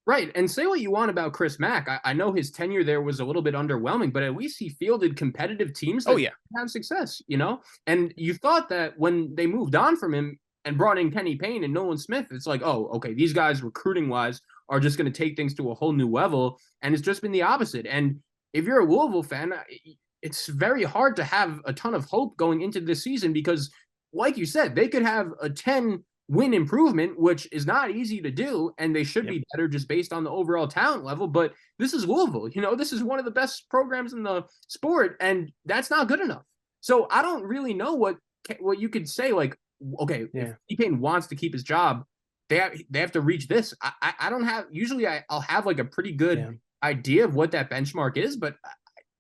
Right. And say what you want about Chris Mack. I know his tenure there was a little bit underwhelming, but at least he fielded competitive teams that have success, you know? And you thought that when they moved on from him and brought in Kenny Payne and Nolan Smith, it's like, oh, okay, these guys recruiting-wise are just going to take things to a whole new level. And it's just been the opposite. And if you're a Louisville fan, it's very hard to have a ton of hope going into this season because, like you said, they could have a 10-win improvement, which is not easy to do, and they should be better just based on the overall talent level. But this is Louisville. You know, this is one of the best programs in the sport, and that's not good enough. So I don't really know what you could say, like, okay, if Payne wants to keep his job, they have to reach this. I don't have, usually I'll have like a pretty good idea of what that benchmark is, but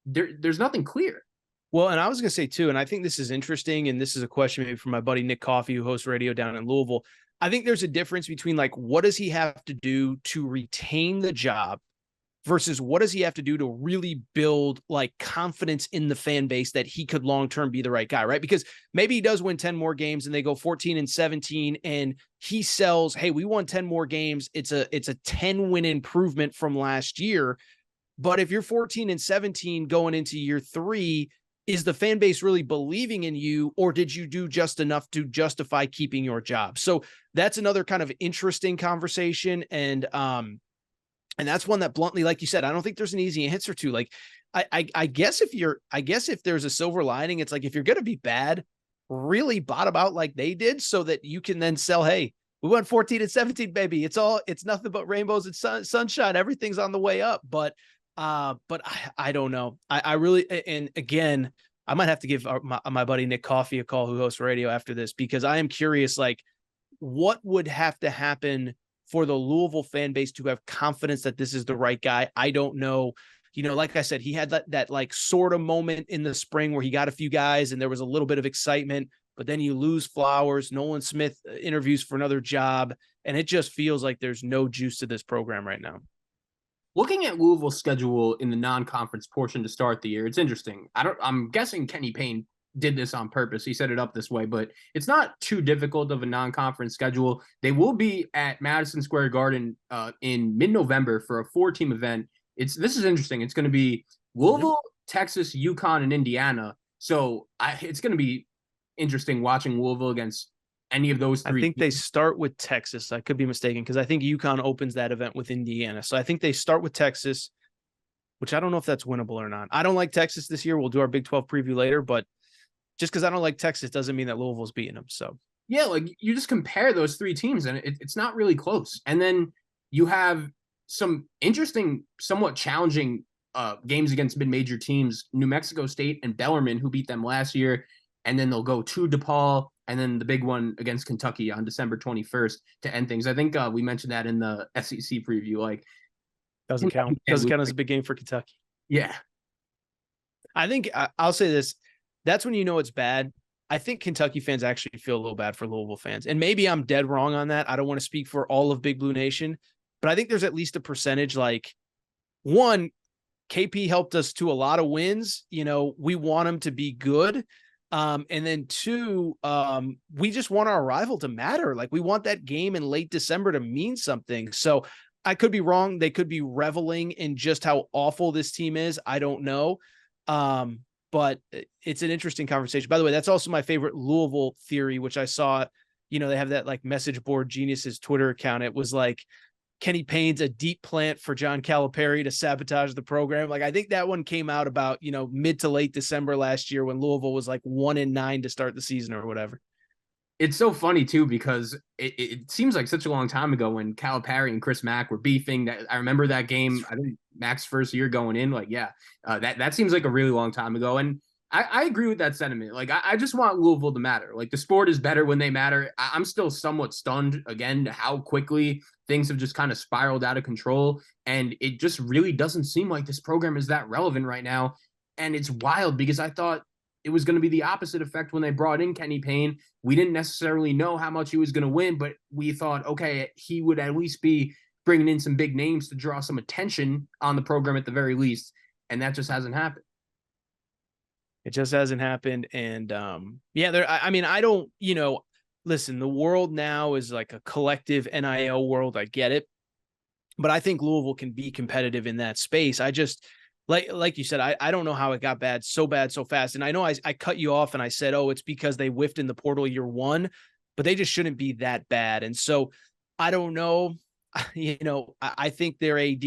there's nothing clear. Well, and I was going to say too, and I think this is interesting, and this is a question maybe from my buddy Nick Coffey, who hosts radio down in Louisville. I think there's a difference between like, what does he have to do to retain the job versus what does he have to do to really build like confidence in the fan base that he could long-term be the right guy, right? Because maybe he does win 10 more games and they go 14-17 and he sells, hey, we won 10 more games. It's a 10-win improvement from last year. But if you're 14-17 going into year 3, is the fan base really believing in you, or did you do just enough to justify keeping your job? So that's another kind of interesting conversation. And that's one that bluntly, like you said, I don't think there's an easy answer to. Like, I guess if there's a silver lining, it's like, if you're going to be bad, really bottom out like they did so that you can then sell, hey, we went 14-17, baby. It's nothing but rainbows and sunshine. Everything's on the way up. But I don't know. I really, and again, I might have to give my buddy Nick Coffey a call, who hosts radio, after this, because I am curious, like, what would have to happen for the Louisville fan base to have confidence that this is the right guy? I don't know. You know, like I said, he had that like sort of moment in the spring where he got a few guys and there was a little bit of excitement, but then you lose Flowers, Nolan Smith interviews for another job, and it just feels like there's no juice to this program right now. Looking at Louisville's schedule in the non-conference portion to start the year, it's interesting. I'm guessing Kenny Payne did this on purpose. He set it up this way, but it's not too difficult of a non-conference schedule. They will be at Madison Square Garden in mid-November for a 4-team event. This is interesting. It's going to be Louisville, Texas, UConn, and Indiana. So it's going to be interesting watching Louisville against any of those 3 I think teams. they start with Texas. I could be mistaken because I think UConn opens that event with Indiana. So I think they start with Texas, which I don't know if that's winnable or not. I don't like Texas this year. We'll do our Big 12 preview later, but just because I don't like Texas doesn't mean that Louisville's beating them. So yeah, like you just compare those three teams and it's not really close. And then you have some interesting, somewhat challenging games against mid-major teams, New Mexico State and Bellarmine, who beat them last year. And then they'll go to DePaul, and then the big one against Kentucky on December 21st to end things. I think we mentioned that in the SEC preview. Like, doesn't count. Doesn't count as a big game for Kentucky. Yeah. I think I'll say this. That's when you know it's bad. I think Kentucky fans actually feel a little bad for Louisville fans. And maybe I'm dead wrong on that. I don't want to speak for all of Big Blue Nation, but I think there's at least a percentage, like, one, KP helped us to a lot of wins. You know, we want him to be good. And then two, we just want our rival to matter. Like, we want that game in late December to mean something. So I could be wrong. They could be reveling in just how awful this team is. I don't know. But it's an interesting conversation. By the way, that's also my favorite Louisville theory, which I saw, you know, they have that like message board geniuses Twitter account. It was like Kenny Payne's a deep plant for John Calipari to sabotage the program. Like, I think that one came out about, you know, mid to late December last year when Louisville was like 1-9 to start the season or whatever. It's so funny too, because it seems like such a long time ago when Calipari and Chris Mack were beefing. That I remember that game. I think Mack's first year going in. Like, yeah, that seems like a really long time ago. And I agree with that sentiment. Like, I just want Louisville to matter. Like, the sport is better when they matter. I'm still somewhat stunned again how quickly things have just kind of spiraled out of control, and it just really doesn't seem like this program is that relevant right now. And it's wild because I thought it was going to be the opposite effect when they brought in Kenny Payne. We didn't necessarily know how much he was going to win, but we thought, okay, he would at least be bringing in some big names to draw some attention on the program at the very least. And that just hasn't happened. It just hasn't happened. And yeah, I mean, I don't, you know, listen, the world now is like a collective NIL world. I get it. But I think Louisville can be competitive in that space. I just, like you said, I don't know how it got bad so fast. And I know I cut you off and I said, oh, it's because they whiffed in the portal year one, but they just shouldn't be that bad. And so I don't know, you know, I think their AD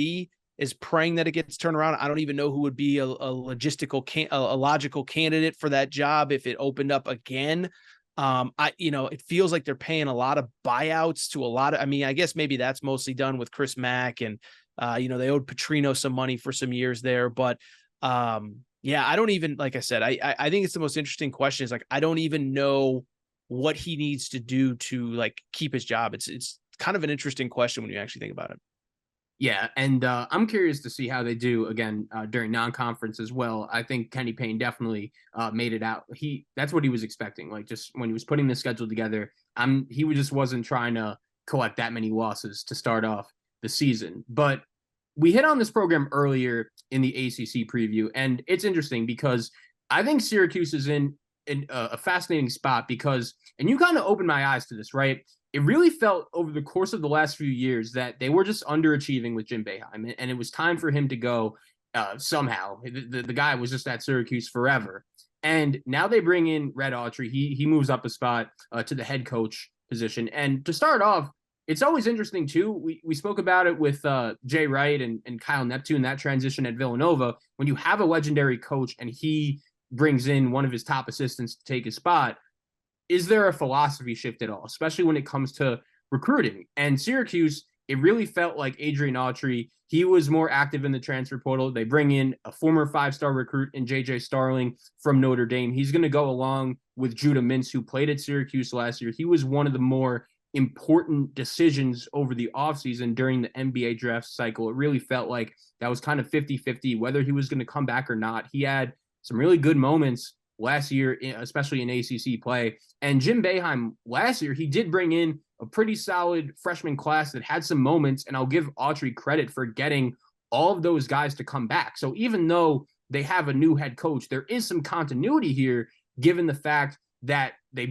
is praying that it gets turned around. I don't even know who would be a logical candidate for that job if it opened up again. You know, it feels like they're paying a lot of buyouts to a lot of, I mean, I guess maybe that's mostly done with Chris Mack and, you know, they owed Petrino some money for some years there, but yeah, I don't even, like I said, I think it's the most interesting question is like, I don't even know what he needs to do to like keep his job. It's kind of an interesting question when you actually think about it. Yeah, and I'm curious to see how they do again during non-conference as well. I think Kenny Payne definitely made it out. That's what he was expecting. Like, just when he was putting the schedule together, he just wasn't trying to collect that many losses to start off the season. But we hit on this program earlier in the ACC preview, and it's interesting because I think Syracuse is in a fascinating spot because, and you kind of opened my eyes to this, right? It really felt over the course of the last few years that they were just underachieving with Jim Boeheim, and it was time for him to go somehow. The guy was just at Syracuse forever. And now they bring in Red Autry. He moves up a spot to the head coach position. And to start off, it's always interesting, too. We spoke about it with Jay Wright and Kyle Neptune, that transition at Villanova. When you have a legendary coach and he brings in one of his top assistants to take his spot, is there a philosophy shift at all, especially when it comes to recruiting? And Syracuse, it really felt like Adrian Autry. He was more active in the transfer portal. They bring in a former five-star recruit in J.J. Starling from Notre Dame. He's going to go along with Judah Mintz, who played at Syracuse last year. He was one of the more important decisions over the offseason during the NBA draft cycle. It really felt like that was kind of 50-50, whether he was going to come back or not. He had some really good moments last year, especially in ACC play. And Jim Boeheim last year, he did bring in a pretty solid freshman class that had some moments, and I'll give Autry credit for getting all of those guys to come back. So even though they have a new head coach, there is some continuity here, given the fact that they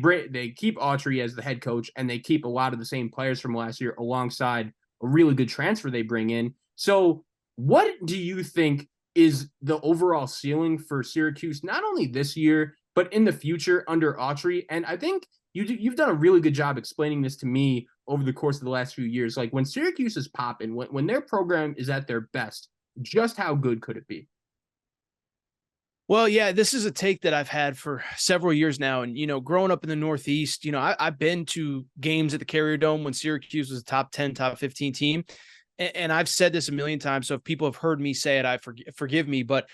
keep Autry as the head coach, and they keep a lot of the same players from last year alongside a really good transfer they bring in. So what do you think is the overall ceiling for Syracuse, not only this year, but in the future under Autry? And I think you've done a really good job explaining this to me over the course of the last few years. Like, when Syracuse is popping, when their program is at their best, just how good could it be? Well, yeah, this is a take that I've had for several years now. And, growing up in the Northeast, I've been to games at the Carrier Dome when Syracuse was a top 10, top 15 team. And I've said this a million times. So if people have heard me say it, forgive me, but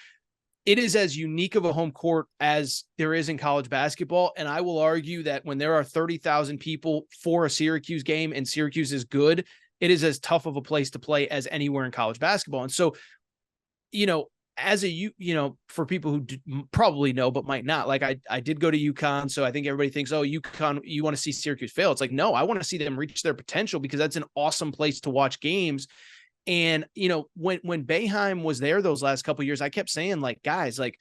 it is as unique of a home court as there is in college basketball. And I will argue that when there are 30,000 people for a Syracuse game and Syracuse is good, it is as tough of a place to play as anywhere in college basketball. And so, as for people who probably know, but might not, like I did go to UConn. So I think everybody thinks, oh, UConn, you want to see Syracuse fail. It's like, no, I want to see them reach their potential because that's an awesome place to watch games. And, when Boeheim was there those last couple of years, I kept saying, like, guys, like,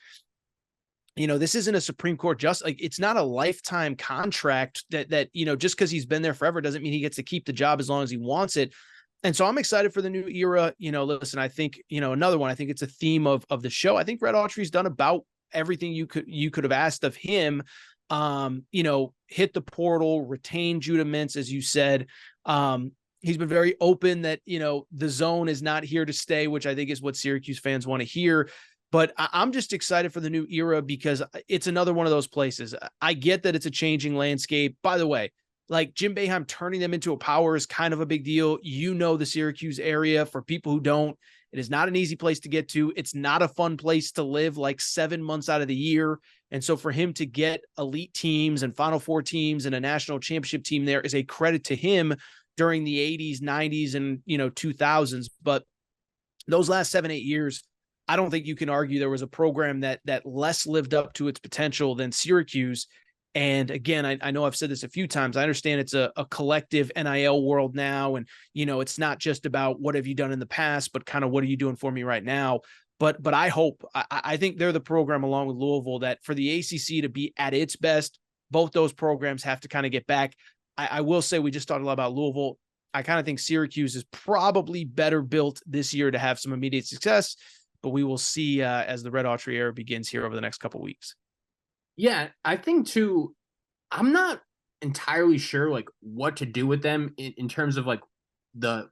this isn't a Supreme Court just like, it's not a lifetime contract that, just because he's been there forever doesn't mean he gets to keep the job as long as he wants it. And so I'm excited for the new era. Listen, I think, another one, I think it's a theme of the show. I think Red Autry's done about everything you could have asked of him. Hit the portal, retain Judah Mintz, as you said. He's been very open that, the zone is not here to stay, which I think is what Syracuse fans want to hear. But I'm just excited for the new era because it's another one of those places. I get that it's a changing landscape. By the way, like Jim Boeheim turning them into a power is kind of a big deal. The Syracuse area. For people who don't, it is not an easy place to get to. It's not a fun place to live like 7 months out of the year. And so for him to get elite teams and Final Four teams and a national championship team there is a credit to him during the 80s, 90s, and 2000s. But those last 7-8 years, I don't think you can argue there was a program that less lived up to its potential than Syracuse. And again, I know I've said this a few times. I understand it's a collective NIL world now. And, it's not just about what have you done in the past, but kind of what are you doing for me right now? But I think they're the program along with Louisville that for the ACC to be at its best, both those programs have to kind of get back. I will say we just talked a lot about Louisville. I kind of think Syracuse is probably better built this year to have some immediate success, but we will see as the Red Autry era begins here over the next couple of weeks. Yeah, I think too, I'm not entirely sure like what to do with them in terms of like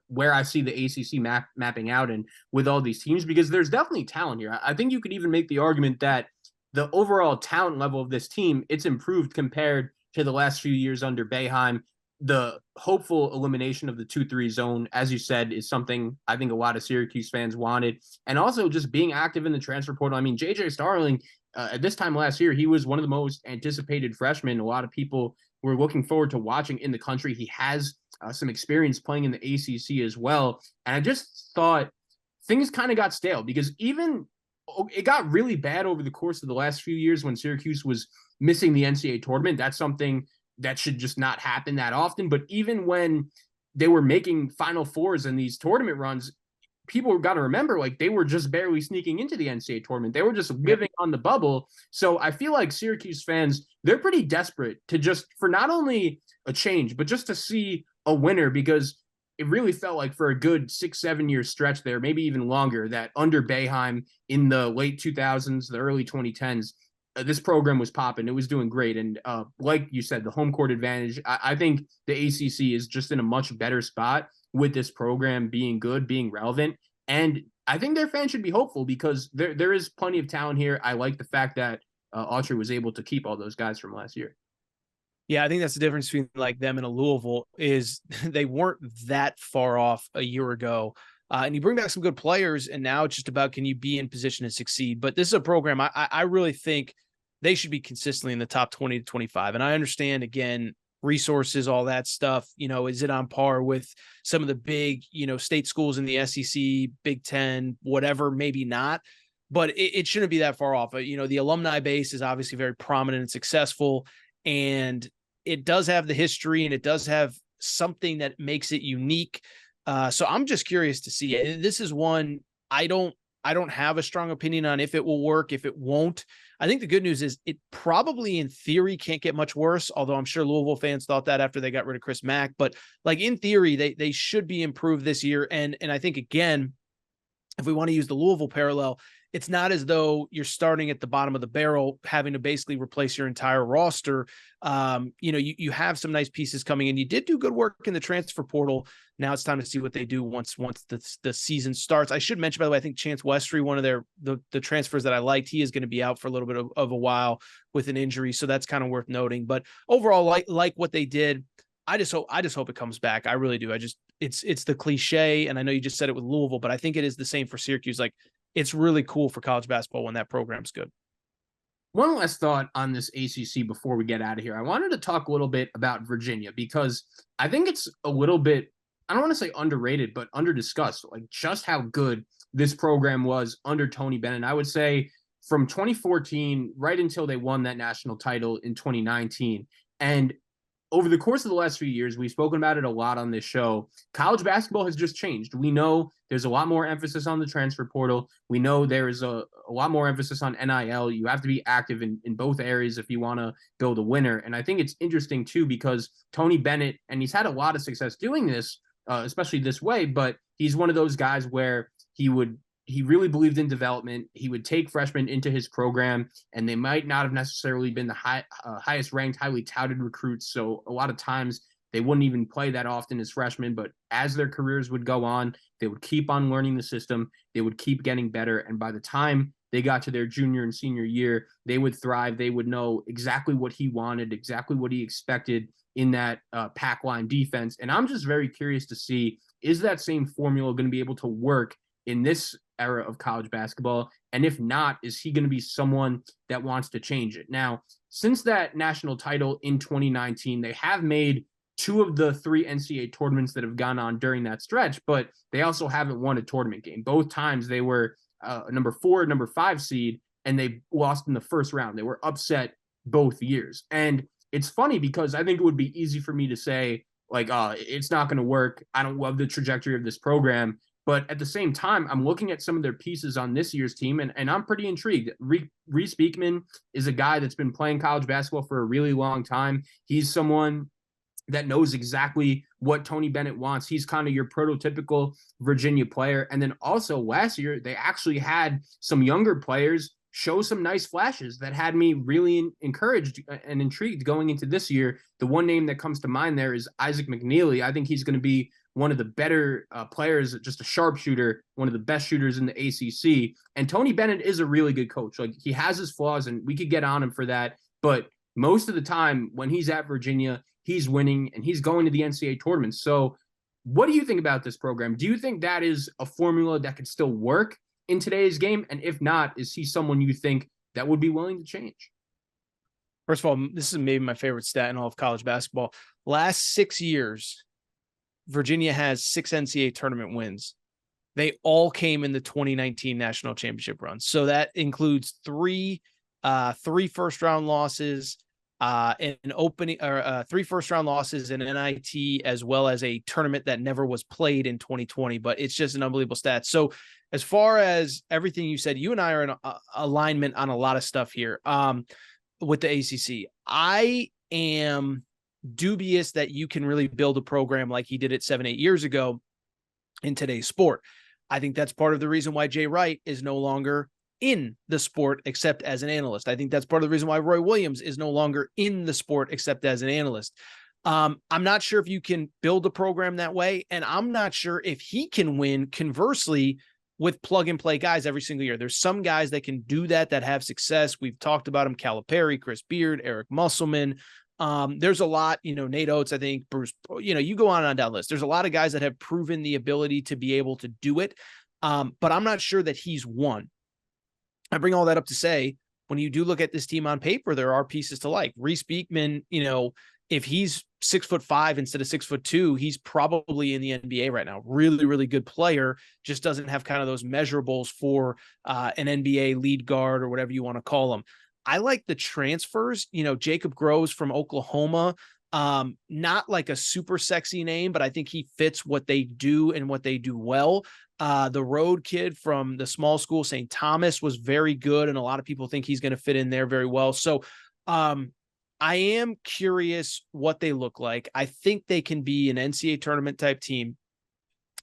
where I see the ACC mapping out and with all these teams, because there's definitely talent here. I think you could even make the argument that the overall talent level of this team, it's improved compared to the last few years under Boeheim. The hopeful elimination of the 2-3 zone, as you said, is something I think a lot of Syracuse fans wanted. And also just being active in the transfer portal. I mean, JJ Starling, at this time last year, he was one of the most anticipated freshmen. A lot of people were looking forward to watching in the country. He has some experience playing in the ACC as well. And I just thought things kind of got stale because it got really bad over the course of the last few years when Syracuse was missing the NCAA tournament. That's something that should just not happen that often. But even when they were making Final Fours and these tournament runs, people got to remember, like, they were just barely sneaking into the NCAA tournament. They were just living on the bubble. So I feel like Syracuse fans, they're pretty desperate for not only a change, but just to see a winner, because it really felt like for a good 6-7 year stretch there, maybe even longer, that under Boeheim in the late 2000s, the early 2010s, this program was popping. It was doing great. And like you said, the home court advantage, I think the ACC is just in a much better spot with this program being good, being relevant. And I think their fans should be hopeful because there is plenty of talent here. I like the fact that Autry was able to keep all those guys from last year. Yeah, I think that's the difference between like them and a Louisville is they weren't that far off a year ago. And you bring back some good players, and now it's just about, can you be in position to succeed? But this is a program I really think they should be consistently in the top 20 to 25. And I understand, again, resources, all that stuff, is it on par with some of the big, state schools in the SEC, Big Ten, whatever, maybe not, but it shouldn't be that far off. The alumni base is obviously very prominent and successful, and it does have the history and it does have something that makes it unique. So I'm just curious to see it. This is one I don't have a strong opinion on if it will work, if it won't. I think the good news is it probably in theory can't get much worse, although I'm sure Louisville fans thought that after they got rid of Chris Mack. But like in theory, they should be improved this year. And I think, again, if we want to use the Louisville parallel, it's not as though you're starting at the bottom of the barrel, having to basically replace your entire roster. You have some nice pieces coming in. You did do good work in the transfer portal. Now it's time to see what they do once the season starts. I should mention, by the way, I think Chance Westry, one of the transfers that I liked, he is going to be out for a little bit of a while with an injury. So that's kind of worth noting. But overall, like what they did, I just hope it comes back. I really do. It's the cliche. And I know you just said it with Louisville, but I think it is the same for Syracuse. Like, it's really cool for college basketball when that program's good. One last thought on this ACC before we get out of here. I wanted to talk a little bit about Virginia because I think it's a little bit, I don't want to say underrated, but under-discussed, like just how good this program was under Tony Bennett. I would say from 2014 right until they won that national title in 2019. And over the course of the last few years, we've spoken about it a lot on this show. College basketball has just changed. We know there's a lot more emphasis on the transfer portal. We know there is a lot more emphasis on NIL. You have to be active in both areas if you want to build a winner. And I think it's interesting, too, because Tony Bennett, and he's had a lot of success doing this, especially this way, but he's one of those guys where he really believed in development. He would take freshmen into his program, and they might not have necessarily been the highest ranked, highly touted recruits. So a lot of times they wouldn't even play that often as freshmen, but as their careers would go on, they would keep on learning the system. They would keep getting better. And by the time they got to their junior and senior year, they would thrive. They would know exactly what he wanted, exactly what he expected in that pack line defense. And I'm just very curious to see, is that same formula going to be able to work in this era of college basketball? And if not, is he going to be someone that wants to change it? Now, since that national title in 2019, they have made 2 of the 3 NCAA tournaments that have gone on during that stretch, but they also haven't won a tournament game. Both times they were number 4, number 5 seed, and they lost in the first round. They were upset both years. And it's funny because I think it would be easy for me to say, like, it's not going to work. I don't love the trajectory of this program. But at the same time, I'm looking at some of their pieces on this year's team, and I'm pretty intrigued. Reese Beekman is a guy that's been playing college basketball for a really long time. He's someone that knows exactly what Tony Bennett wants. He's kind of your prototypical Virginia player. And then also last year, they actually had some younger players show some nice flashes that had me really encouraged and intrigued going into this year. The one name that comes to mind there is Isaac McNeely. I think he's going to be one of the better players, just a sharpshooter, one of the best shooters in the ACC. And Tony Bennett is a really good coach. Like, he has his flaws, and we could get on him for that. But most of the time when he's at Virginia, he's winning and he's going to the NCAA tournaments. So what do you think about this program? Do you think that is a formula that could still work in today's game? And if not, is he someone you think that would be willing to change? First of all, this is maybe my favorite stat in all of college basketball. Last 6 years, Virginia has 6 NCAA tournament wins. They all came in the 2019 national championship run. So that includes 3 first-round losses, an opening, or 3 first-round losses in NIT, as well as a tournament that never was played in 2020. But it's just an unbelievable stat. So as far as everything you said, you and I are in alignment on a lot of stuff here with the ACC. I am dubious that you can really build a program like he did it 7-8 years ago in today's sport. I think that's part of the reason why Jay Wright is no longer in the sport except as an analyst. I think that's part of the reason why Roy Williams is no longer in the sport except as an analyst. I'm not sure if you can build a program that way, and I'm not sure if he can win conversely with plug and play guys every single year. There's some guys that can do that have success. We've talked about them: Calipari, Chris Beard, Eric Musselman. There's a lot, Nate Oates, I think, Bruce, you go on down the list. There's a lot of guys that have proven the ability to be able to do it. But I'm not sure that he's one. I bring all that up to say, when you do look at this team on paper, there are pieces to like. Reese Beekman, if he's 6'5" instead of 6'2", he's probably in the NBA right now. Really, really good player, just doesn't have kind of those measurables for an NBA lead guard or whatever you want to call him. I like the transfers, Jacob Groves from Oklahoma, not like a super sexy name, but I think he fits what they do and what they do well. The road kid from the small school, St. Thomas, was very good, and a lot of people think he's going to fit in there very well. So I am curious what they look like. I think they can be an NCAA tournament type team,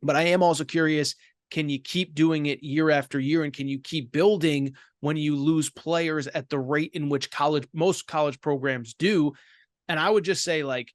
but I am also curious can you keep doing it year after year? And can you keep building when you lose players at the rate in which most college programs do? And I would just say, like,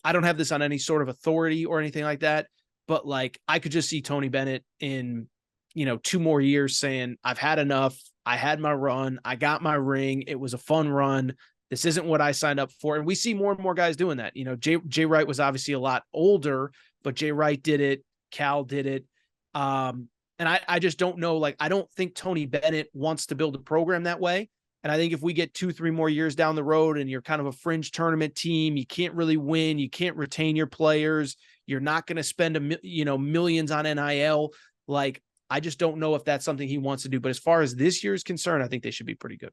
I don't have this on any sort of authority or anything like that, but like, I could just see Tony Bennett in, 2 more years saying, I've had enough. I had my run. I got my ring. It was a fun run. This isn't what I signed up for. And we see more and more guys doing that. Jay Wright was obviously a lot older, but Jay Wright did it. Cal did it. And I just don't know. Like, I don't think Tony Bennett wants to build a program that way. And I think if we get 2-3 more years down the road and you're kind of a fringe tournament team, you can't really win, you can't retain your players, you're not going to spend millions on NIL. Like, I just don't know if that's something he wants to do. But as far as this year is concerned, I think they should be pretty good.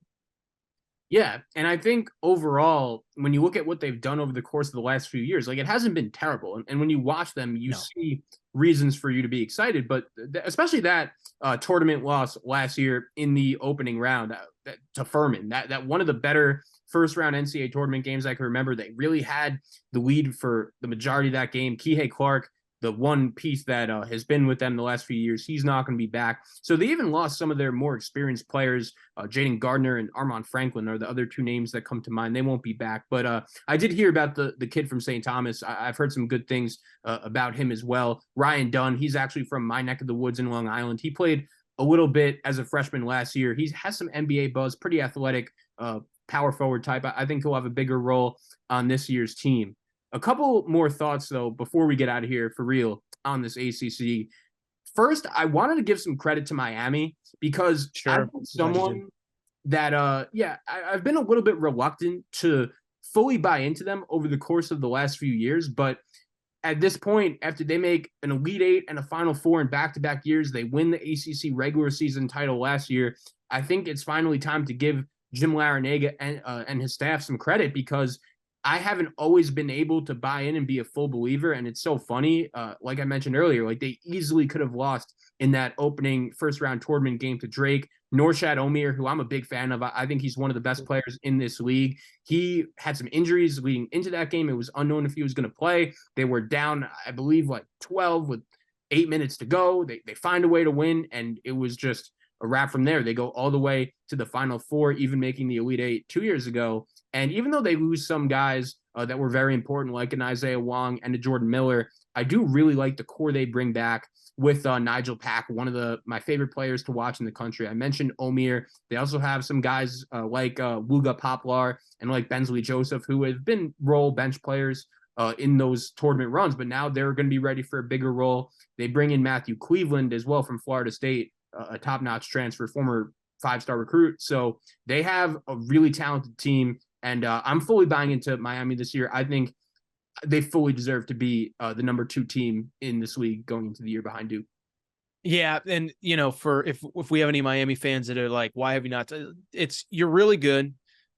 Yeah, and I think overall, when you look at what they've done over the course of the last few years, like, it hasn't been terrible. And when you watch them, you see reasons for you to be excited. But especially that tournament loss last year in the opening round to Furman, that one of the better first round NCAA tournament games I can remember. They really had the lead for the majority of that game. Kihei Clark, the one piece that has been with them the last few years, he's not going to be back. So they even lost some of their more experienced players. Jaden Gardner and Armand Franklin are the other two names that come to mind. They won't be back. But I did hear about the kid from St. Thomas. I've heard some good things about him as well. Ryan Dunn, he's actually from my neck of the woods in Long Island. He played a little bit as a freshman last year. He has some NBA buzz, pretty athletic, power forward type. I think he'll have a bigger role on this year's team. A couple more thoughts, though, before we get out of here for real on this ACC. First, I wanted to give some credit to Miami because I've been someone that, I've been a little bit reluctant to fully buy into them over the course of the last few years. But at this point, after they make an Elite Eight and a Final Four in back-to-back years, they win the ACC regular season title last year. I think it's finally time to give Jim Larrañaga and his staff some credit, because I haven't always been able to buy in and be a full believer. And it's so funny. Like I mentioned earlier, like, they easily could have lost in that opening first round tournament game to Drake. Norchad Omier, who I'm a big fan of, I think he's one of the best players in this league. He had some injuries leading into that game. It was unknown if he was going to play. They were down, I believe, like 12 with 8 minutes to go. They find a way to win, and it was just a wrap from there. They go all the way to the Final Four, even making the Elite Eight 2 years ago. And even though they lose some guys that were very important, like an Isaiah Wong and a Jordan Miller, I do really like the core they bring back with Nigel Pack, one of my favorite players to watch in the country. I mentioned Omier. They also have some guys like Wuga Poplar and like Bensley Joseph, who have been role bench players in those tournament runs, but now they're going to be ready for a bigger role. They bring in Matthew Cleveland as well from Florida State, a top-notch transfer, former 5-star recruit. So they have a really talented team. And I'm fully buying into Miami this year. I think they fully deserve to be the number 2 team in this league going into the year behind Duke. Yeah, and for if we have any Miami fans that are like, why have you not? You're really good.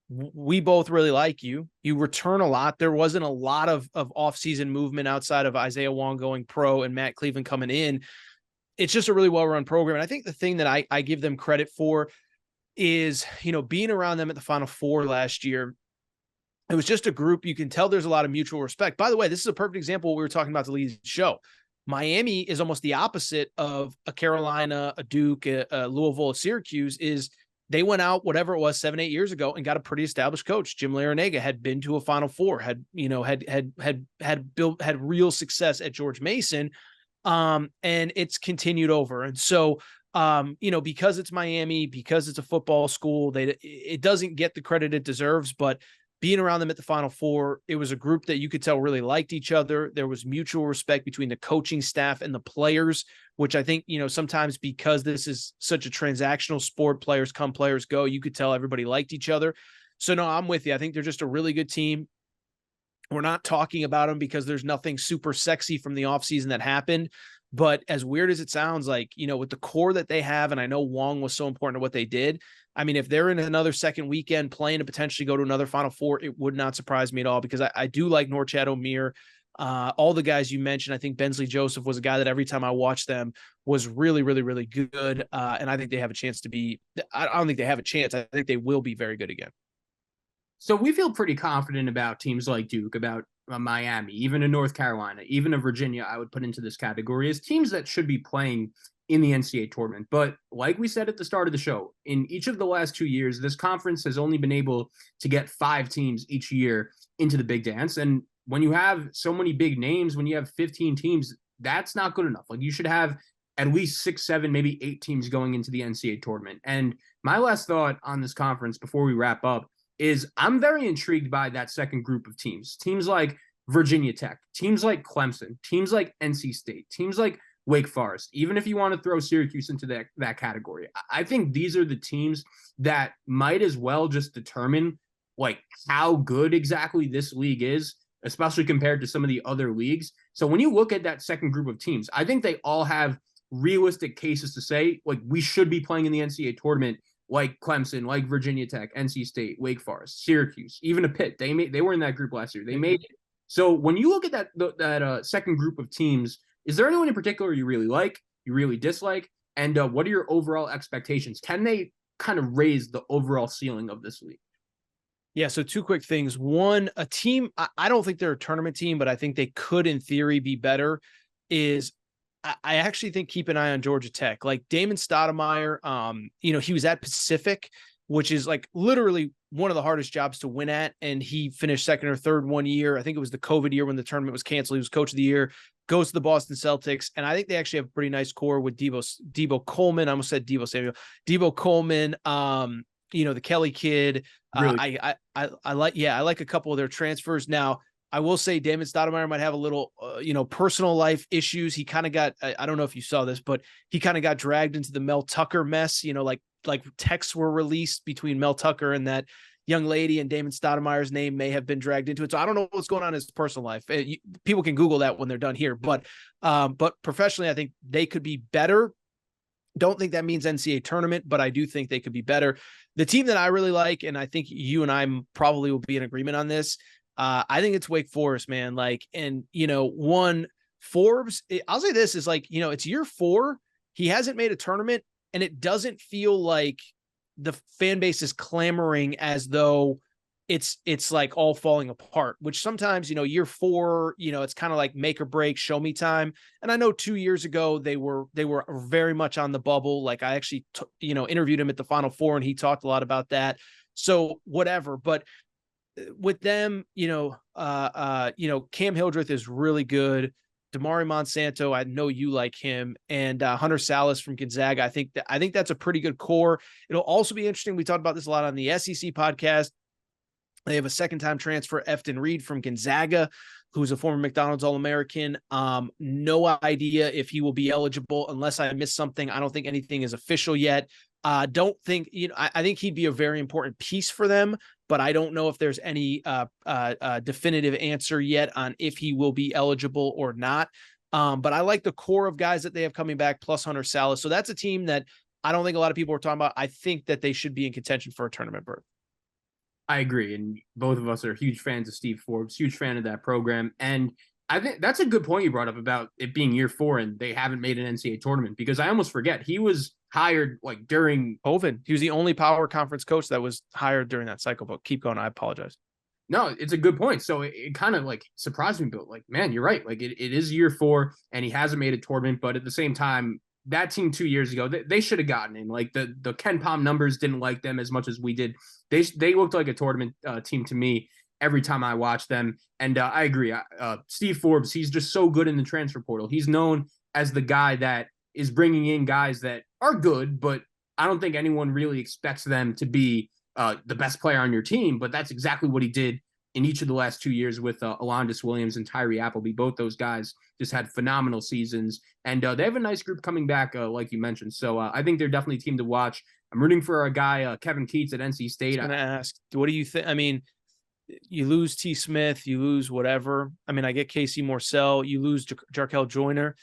We both really like you. You return a lot. There wasn't a lot of off-season movement outside of Isaiah Wong going pro and Matt Cleveland coming in. It's just a really well-run program. And I think the thing that I give them credit for is, being around them at the Final Four last year. It was just a group. You can tell there's a lot of mutual respect. By the way, this is a perfect example of what we were talking about to lead the show. Miami is almost the opposite of a Carolina, a Duke, a Louisville, a Syracuse. Is they went out, whatever it was, 7-8 years ago, and got a pretty established coach. Jim Larrañaga had been to a Final Four, had real success at George Mason. And it's continued over. And so, because it's Miami, because it's a football school, it doesn't get the credit it deserves. But being around them at the Final Four, it was a group that you could tell really liked each other. There was mutual respect between the coaching staff and the players, which I think, sometimes because this is such a transactional sport, players come, players go, you could tell everybody liked each other. So no, I'm with you. I think they're just a really good team. We're not talking about them because there's nothing super sexy from the offseason that happened. But as weird as it sounds, like, with the core that they have, and I know Wong was so important to what they did. I mean, if they're in another second weekend playing to potentially go to another Final Four, it would not surprise me at all, because I do like Norchad Omier. All the guys you mentioned, I think Bensley Joseph was a guy that every time I watched them was really, really, really good. And I think they have a chance to be, I don't think they have a chance. I think they will be very good again. So we feel pretty confident about teams like Duke, about Miami, even a North Carolina, even a Virginia, I would put into this category as teams that should be playing in the NCAA tournament. But like we said at the start of the show, in each of the last 2 years, this conference has only been able to get 5 teams each year into the big dance. And when you have so many big names, when you have 15 teams, that's not good enough. Like, you should have at least 6, 7, maybe 8 teams going into the NCAA tournament. And my last thought on this conference before we wrap up is I'm very intrigued by that second group of teams. Teams like Virginia Tech, teams like Clemson, teams like NC State, teams like Wake Forest, even if you want to throw Syracuse into that category. I think these are the teams that might as well just determine like how good exactly this league is, especially compared to some of the other leagues. So when you look at that second group of teams, I think they all have realistic cases to say, like, we should be playing in the NCAA tournament, like Clemson, like Virginia Tech, NC State, Wake Forest, Syracuse, even a Pitt. They were in that group last year. They made it. So when you look at that second group of teams, is there anyone in particular you really like, you really dislike, and what are your overall expectations? Can they kind of raise the overall ceiling of this league? Yeah, so 2 quick things. One, a team, I don't think they're a tournament team, but I think they could, in theory, be better, is I actually think keep an eye on Georgia Tech. Like Damon Stoudemire, he was at Pacific, which is like literally one of the hardest jobs to win at. And he finished second or third one year. I think it was the COVID year when the tournament was canceled. He was coach of the year, goes to the Boston Celtics. And I think they actually have a pretty nice core with Debo Coleman. I almost said Debo Coleman, the Kelly kid. Really? I like a couple of their transfers. Now, I will say Damon Stoudemire might have a little, personal life issues. He kind of got, I don't know if you saw this, but he kind of got dragged into the Mel Tucker mess, like texts were released between Mel Tucker and that young lady, and Damon Stoudemire's name may have been dragged into it. So I don't know what's going on in his personal life. People can Google that when they're done here, but professionally, I think they could be better. Don't think that means NCAA tournament, but I do think they could be better. The team that I really like, and I think you and I probably will be in agreement on this, I think it's Wake Forest, man. Like, and one Forbes, I'll say this is like, it's year 4. He hasn't made a tournament, and it doesn't feel like the fan base is clamoring as though it's like all falling apart, which sometimes, year 4, it's kind of like make or break, show me time. And I know 2 years ago, they were very much on the bubble. Like I actually, interviewed him at the Final Four, and he talked a lot about that. So whatever, but with them, Cam Hildreth is really good. Damari Monsanto, I know you like him, and Hunter Salas from Gonzaga. I think that's a pretty good core. It'll also be interesting. We talked about this a lot on the SEC podcast. They have a second-time transfer, Efton Reed from Gonzaga, who's a former McDonald's All-American. No idea if he will be eligible unless I missed something. I don't think anything is official yet. Don't think, I think he'd be a very important piece for them, but I don't know if there's any definitive answer yet on if he will be eligible or not. But I like the core of guys that they have coming back, plus Hunter Salas. So that's a team that I don't think a lot of people are talking about. I think that they should be in contention for a tournament berth. I agree. And both of us are huge fans of Steve Forbes, huge fan of that program. And I think that's a good point you brought up about it being year 4 and they haven't made an NCAA tournament, because I almost forget he was hired like during COVID. He was the only power conference coach that was hired during that cycle, but keep going. I apologize. No, it's a good point. So it kind of like surprised me, but like, man, you're right. Like it is year 4 and he hasn't made a tournament, but at the same time, that team 2 years ago, they should have gotten in. Like the Ken Pom numbers didn't like them as much as we did. They looked like a tournament team to me every time I watched them. And I agree. Steve Forbes, he's just so good in the transfer portal. He's known as the guy that is bringing in guys that are good, but I don't think anyone really expects them to be the best player on your team. But that's exactly what he did in each of the last 2 years with Alondas Williams and Tyree Appleby. Both those guys just had phenomenal seasons. And they have a nice group coming back, like you mentioned. So I think they're definitely a team to watch. I'm rooting for a guy, Kevin Keats at NC State. I was going to ask, what do you think? I mean, you lose T. Smith, you lose whatever. I mean, I get Casey Morsell, you lose Jarkel Joyner.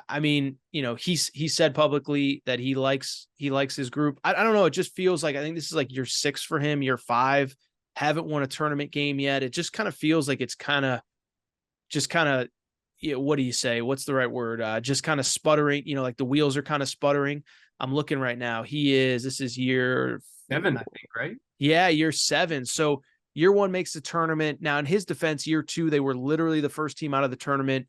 I mean, he said publicly that he likes his group. I don't know. It just feels like, I think this is like year 6 for him, year 5. Haven't won a tournament game yet. It just kind of feels like it's kind of, what do you say? What's the right word? Just kind of sputtering, like the wheels are kind of sputtering. I'm looking right now. This is year 7, I think, right? Yeah, year 7. So, Year one makes the tournament. Now, in his defense, year two, they were literally the first team out of the tournament.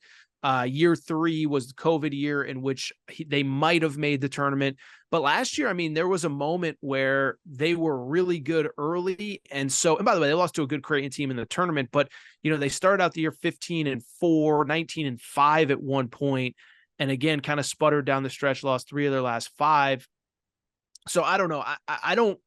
Year three was the COVID year in which they might have made the tournament. But last year, I mean, there was a moment where they were really good early. And by the way, they lost to a good Creighton team in the tournament, but, they started out the year 15-4, 19-5 at one point, and again, kind of sputtered down the stretch, lost 3 of their last 5. So I don't know. I don't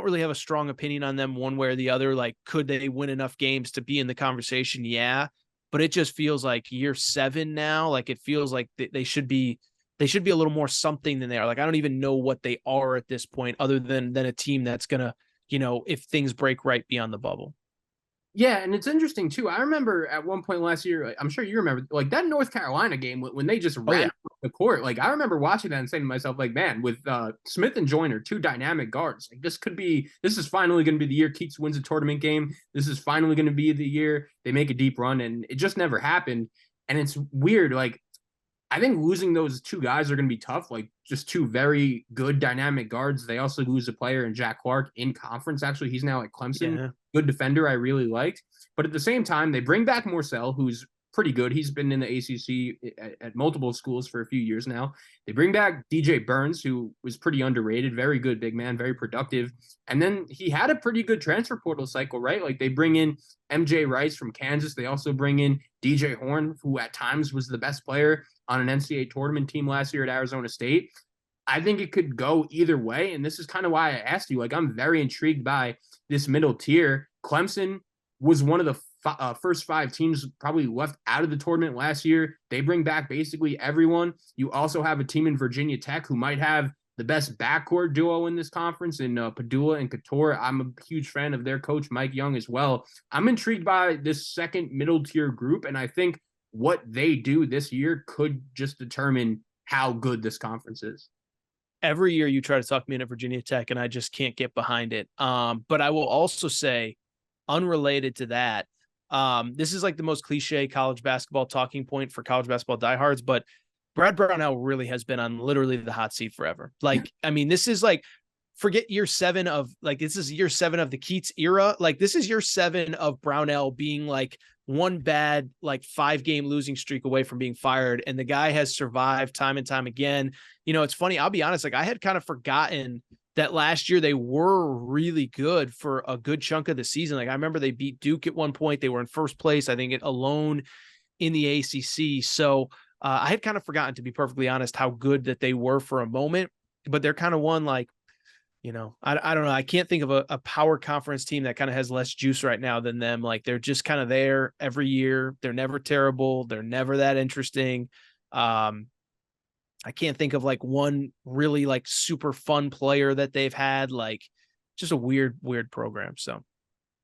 really have a strong opinion on them one way or the other. Like, could they win enough games to be in the conversation? Yeah. But it just feels like year 7 now. Like, it feels like they should be a little more something than they are. Like, I don't even know what they are at this point, other than a team that's gonna, if things break right, be on the bubble. Yeah, and it's interesting too. I remember at one point last year, I'm sure you remember, like that North Carolina game when they just ran the court. Like, I remember watching that and saying to myself, like, man, with Smith and Joyner, 2 dynamic guards, like this is finally going to be the year Keats wins a tournament game. This is finally going to be the year they make a deep run, and it just never happened. And it's weird. Like, I think losing those 2 guys are going to be tough. Like, just 2 very good dynamic guards. They also lose a player in Jack Clark in conference. Actually, he's now at Clemson. Yeah. Good defender I really liked. But at the same time, they bring back Morcell, who's pretty good. He's been in the ACC at multiple schools for a few years now. They bring back DJ Burns, who was pretty underrated, very good big man, very productive. And then he had a pretty good transfer portal cycle, right? Like, they bring in MJ Rice from Kansas. They also bring in DJ Horn, who at times was the best player on an NCAA tournament team last year at Arizona State. I think it could go either way, and this is kind of why I asked you. Like, I'm very intrigued by this middle tier. Clemson was one of the first 5 teams probably left out of the tournament last year. They bring back basically everyone. You also have a team in Virginia Tech who might have the best backcourt duo in this conference in Padula and Couture. I'm a huge fan of their coach, Mike Young, as well. I'm intrigued by this second middle tier group, and I think what they do this year could just determine how good this conference is. Every year you try to talk me into Virginia Tech, and I just can't get behind it. But I will also say, unrelated to that, this is like the most cliche college basketball talking point for college basketball diehards, but Brad Brownell really has been on literally the hot seat forever. Like, I mean, this is like, forget year 7 of, like, this is year 7 of the Keats era. Like, this is year 7 of Brownell being like one bad, like 5-game losing streak away from being fired. And the guy has survived time and time again. It's funny. I'll be honest. Like, I had kind of forgotten that last year they were really good for a good chunk of the season. Like, I remember they beat Duke at one point. They were in first place, I think, alone in the ACC. So I had kind of forgotten, to be perfectly honest, how good that they were for a moment, but they're kind of one, like, I don't know. I can't think of a power conference team that kind of has less juice right now than them. Like, they're just kind of there every year. They're never terrible. They're never that interesting. I can't think of like one really like super fun player that they've had. Like, just a weird program. So,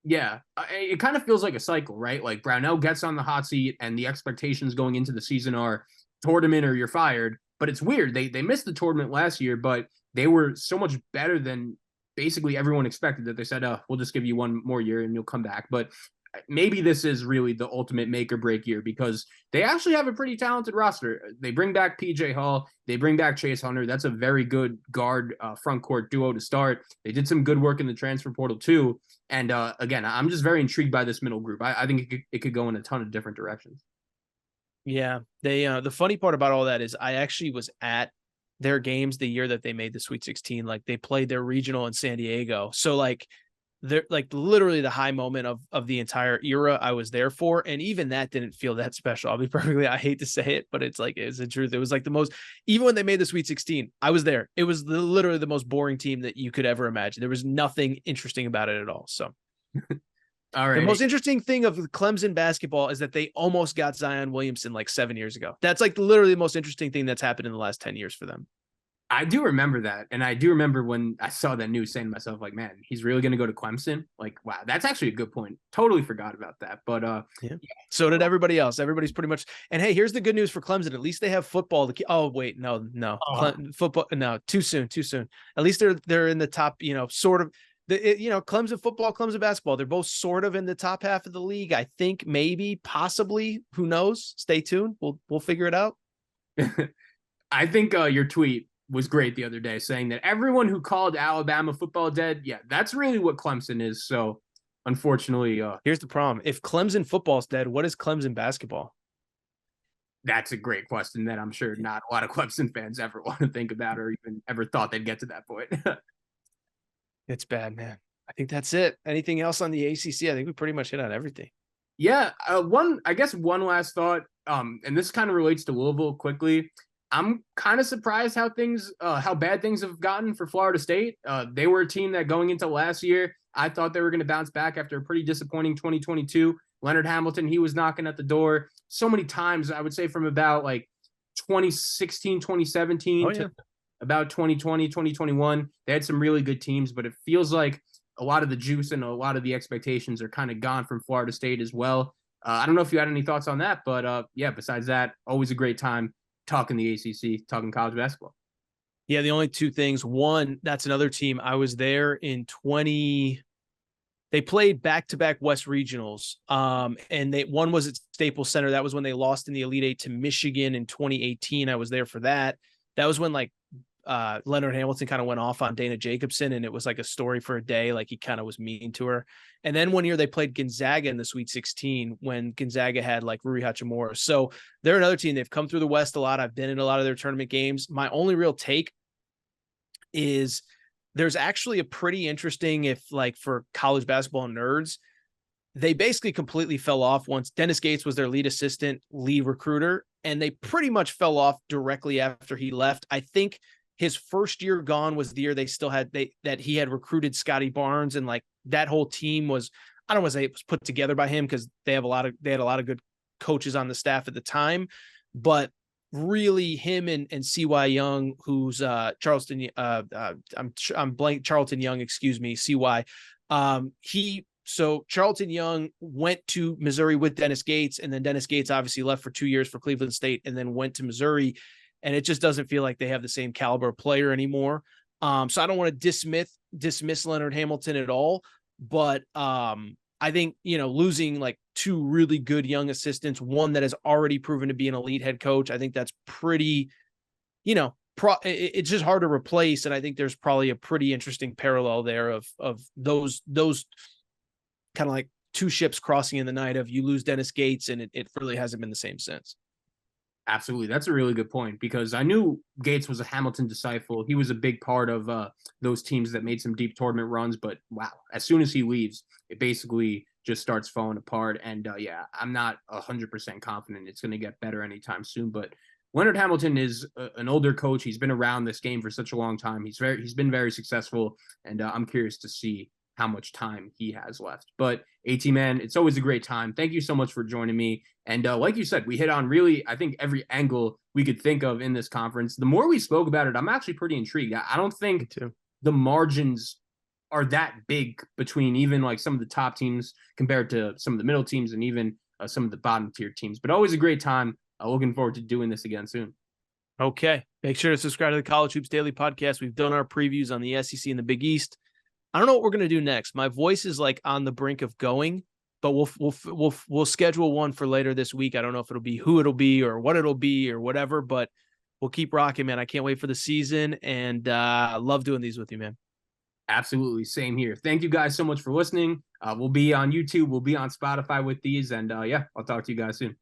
yeah, it kind of feels like a cycle, right? Like, Brownell gets on the hot seat and the expectations going into the season are tournament or you're fired. But it's weird. They missed the tournament last year, but they were so much better than basically everyone expected that they said, we'll just give you one more year and you'll come back. But maybe this is really the ultimate make or break year, because they actually have a pretty talented roster. They bring back PJ Hall. They bring back Chase Hunter. That's a very good guard front court duo to start. They did some good work in the transfer portal too. And again, I'm just very intrigued by this middle group. I think it could go in a ton of different directions. Yeah. They, the funny part about all that is I actually was at their games the year that they made the Sweet 16. Like, they played their regional in San Diego. So like, they're like literally the high moment of the entire era I was there for. And even that didn't feel that special. I'll be perfectly, I hate to say it, but it's like, it's the truth. It was like the most, even when they made the Sweet 16, I was there. It was literally the most boring team that you could ever imagine. There was nothing interesting about it at all. So all right. The most interesting thing of Clemson basketball is that they almost got Zion Williamson like 7 years ago. That's like literally the most interesting thing that's happened in the last 10 years for them. I do remember that. And I do remember when I saw that news, saying to myself, like, man, he's really going to go to Clemson. Like, wow, that's actually a good point. Totally forgot about that. But yeah. So did everybody else. Everybody's pretty much. And hey, here's the good news for Clemson. At least they have football. Oh wait, no. Football. No, too soon. At least they're in the top, sort of. Clemson football, Clemson basketball. They're both sort of in the top half of the league. I think, maybe, possibly. Who knows? Stay tuned. We'll figure it out. I think your tweet was great the other day, saying that everyone who called Alabama football dead, yeah, that's really what Clemson is. So unfortunately, Here's the problem. If Clemson football's dead, what is Clemson basketball? that's a great question that I'm sure not a lot of Clemson fans ever want to think about or even ever thought they'd get to that point. It's bad, man. I think that's it. Anything else on the ACC? I think we pretty much hit on everything. Yeah, I guess one last thought, and this kind of relates to Louisville quickly. I'm kind of surprised how bad things have gotten for Florida State. They were a team that going into last year, I thought they were going to bounce back after a pretty disappointing 2022. Leonard Hamilton, he was knocking at the door so many times. I would say from about like 2016, 2017 to about 2020, 2021. They had some really good teams, but it feels like a lot of the juice and a lot of the expectations are kind of gone from Florida State as well. I don't know if you had any thoughts on that, but yeah, besides that, always a great time talking the ACC, talking college basketball. Yeah, the only two things. One, that's another team. I was there in 20. They played back-to-back West Regionals, and one was at Staples Center. That was when they lost in the Elite Eight to Michigan in 2018. I was there for that. That was when Leonard Hamilton kind of went off on Dana Jacobson, and it was like a story for a day. Like he kind of was mean to her. And then one year they played Gonzaga in the Sweet 16 when Gonzaga had like Rui Hachimura. So they're another team. They've come through the West a lot. I've been in a lot of their tournament games. My only real take is there's actually a pretty interesting, for college basketball nerds, they basically completely fell off once Dennis Gates was their lead assistant, lead recruiter, and they pretty much fell off directly after he left. I think his first year gone was the year they still had that he had recruited Scotty Barnes, and like that whole team was, I don't want to say it was put together by him because they had a lot of good coaches on the staff at the time, but really him and CY Young, who's Charlton Young, excuse me, CY. So Charlton Young went to Missouri with Dennis Gates, and then Dennis Gates obviously left for 2 years for Cleveland State and then went to Missouri. And it just doesn't feel like they have the same caliber player anymore. So I don't want to dismiss Leonard Hamilton at all, but I think, losing like two really good young assistants, one that has already proven to be an elite head coach, I think that's pretty, it's just hard to replace. And I think there's probably a pretty interesting parallel there of those kind of like two ships crossing in the night of you lose Dennis Gates, and it really hasn't been the same since. Absolutely. That's a really good point because I knew Gates was a Hamilton disciple. He was a big part of those teams that made some deep tournament runs. But wow, as soon as he leaves, it basically just starts falling apart. And yeah, I'm not 100% confident it's going to get better anytime soon. But Leonard Hamilton is an older coach. He's been around this game for such a long time. He's been very successful. And I'm curious to see how much time he has left. But AT man, it's always a great time. Thank you so much for joining me. And like you said, we hit on really, I think, every angle we could think of in this conference. The more we spoke about it, I'm actually pretty intrigued. I don't think the margins are that big between even like some of the top teams compared to some of the middle teams and even some of the bottom tier teams. But always a great time. Looking forward to doing this again soon. Okay. Make sure to subscribe to the College Hoops Daily Podcast. We've done our previews on the SEC and the Big East. I don't know what we're going to do next. My voice is like on the brink of going, but we'll schedule one for later this week. I don't know if it'll be who it'll be or what it'll be or whatever, but we'll keep rocking, man. I can't wait for the season, and I love doing these with you, man. Absolutely. Same here. Thank you guys so much for listening. We'll be on YouTube. We'll be on Spotify with these, and yeah, I'll talk to you guys soon.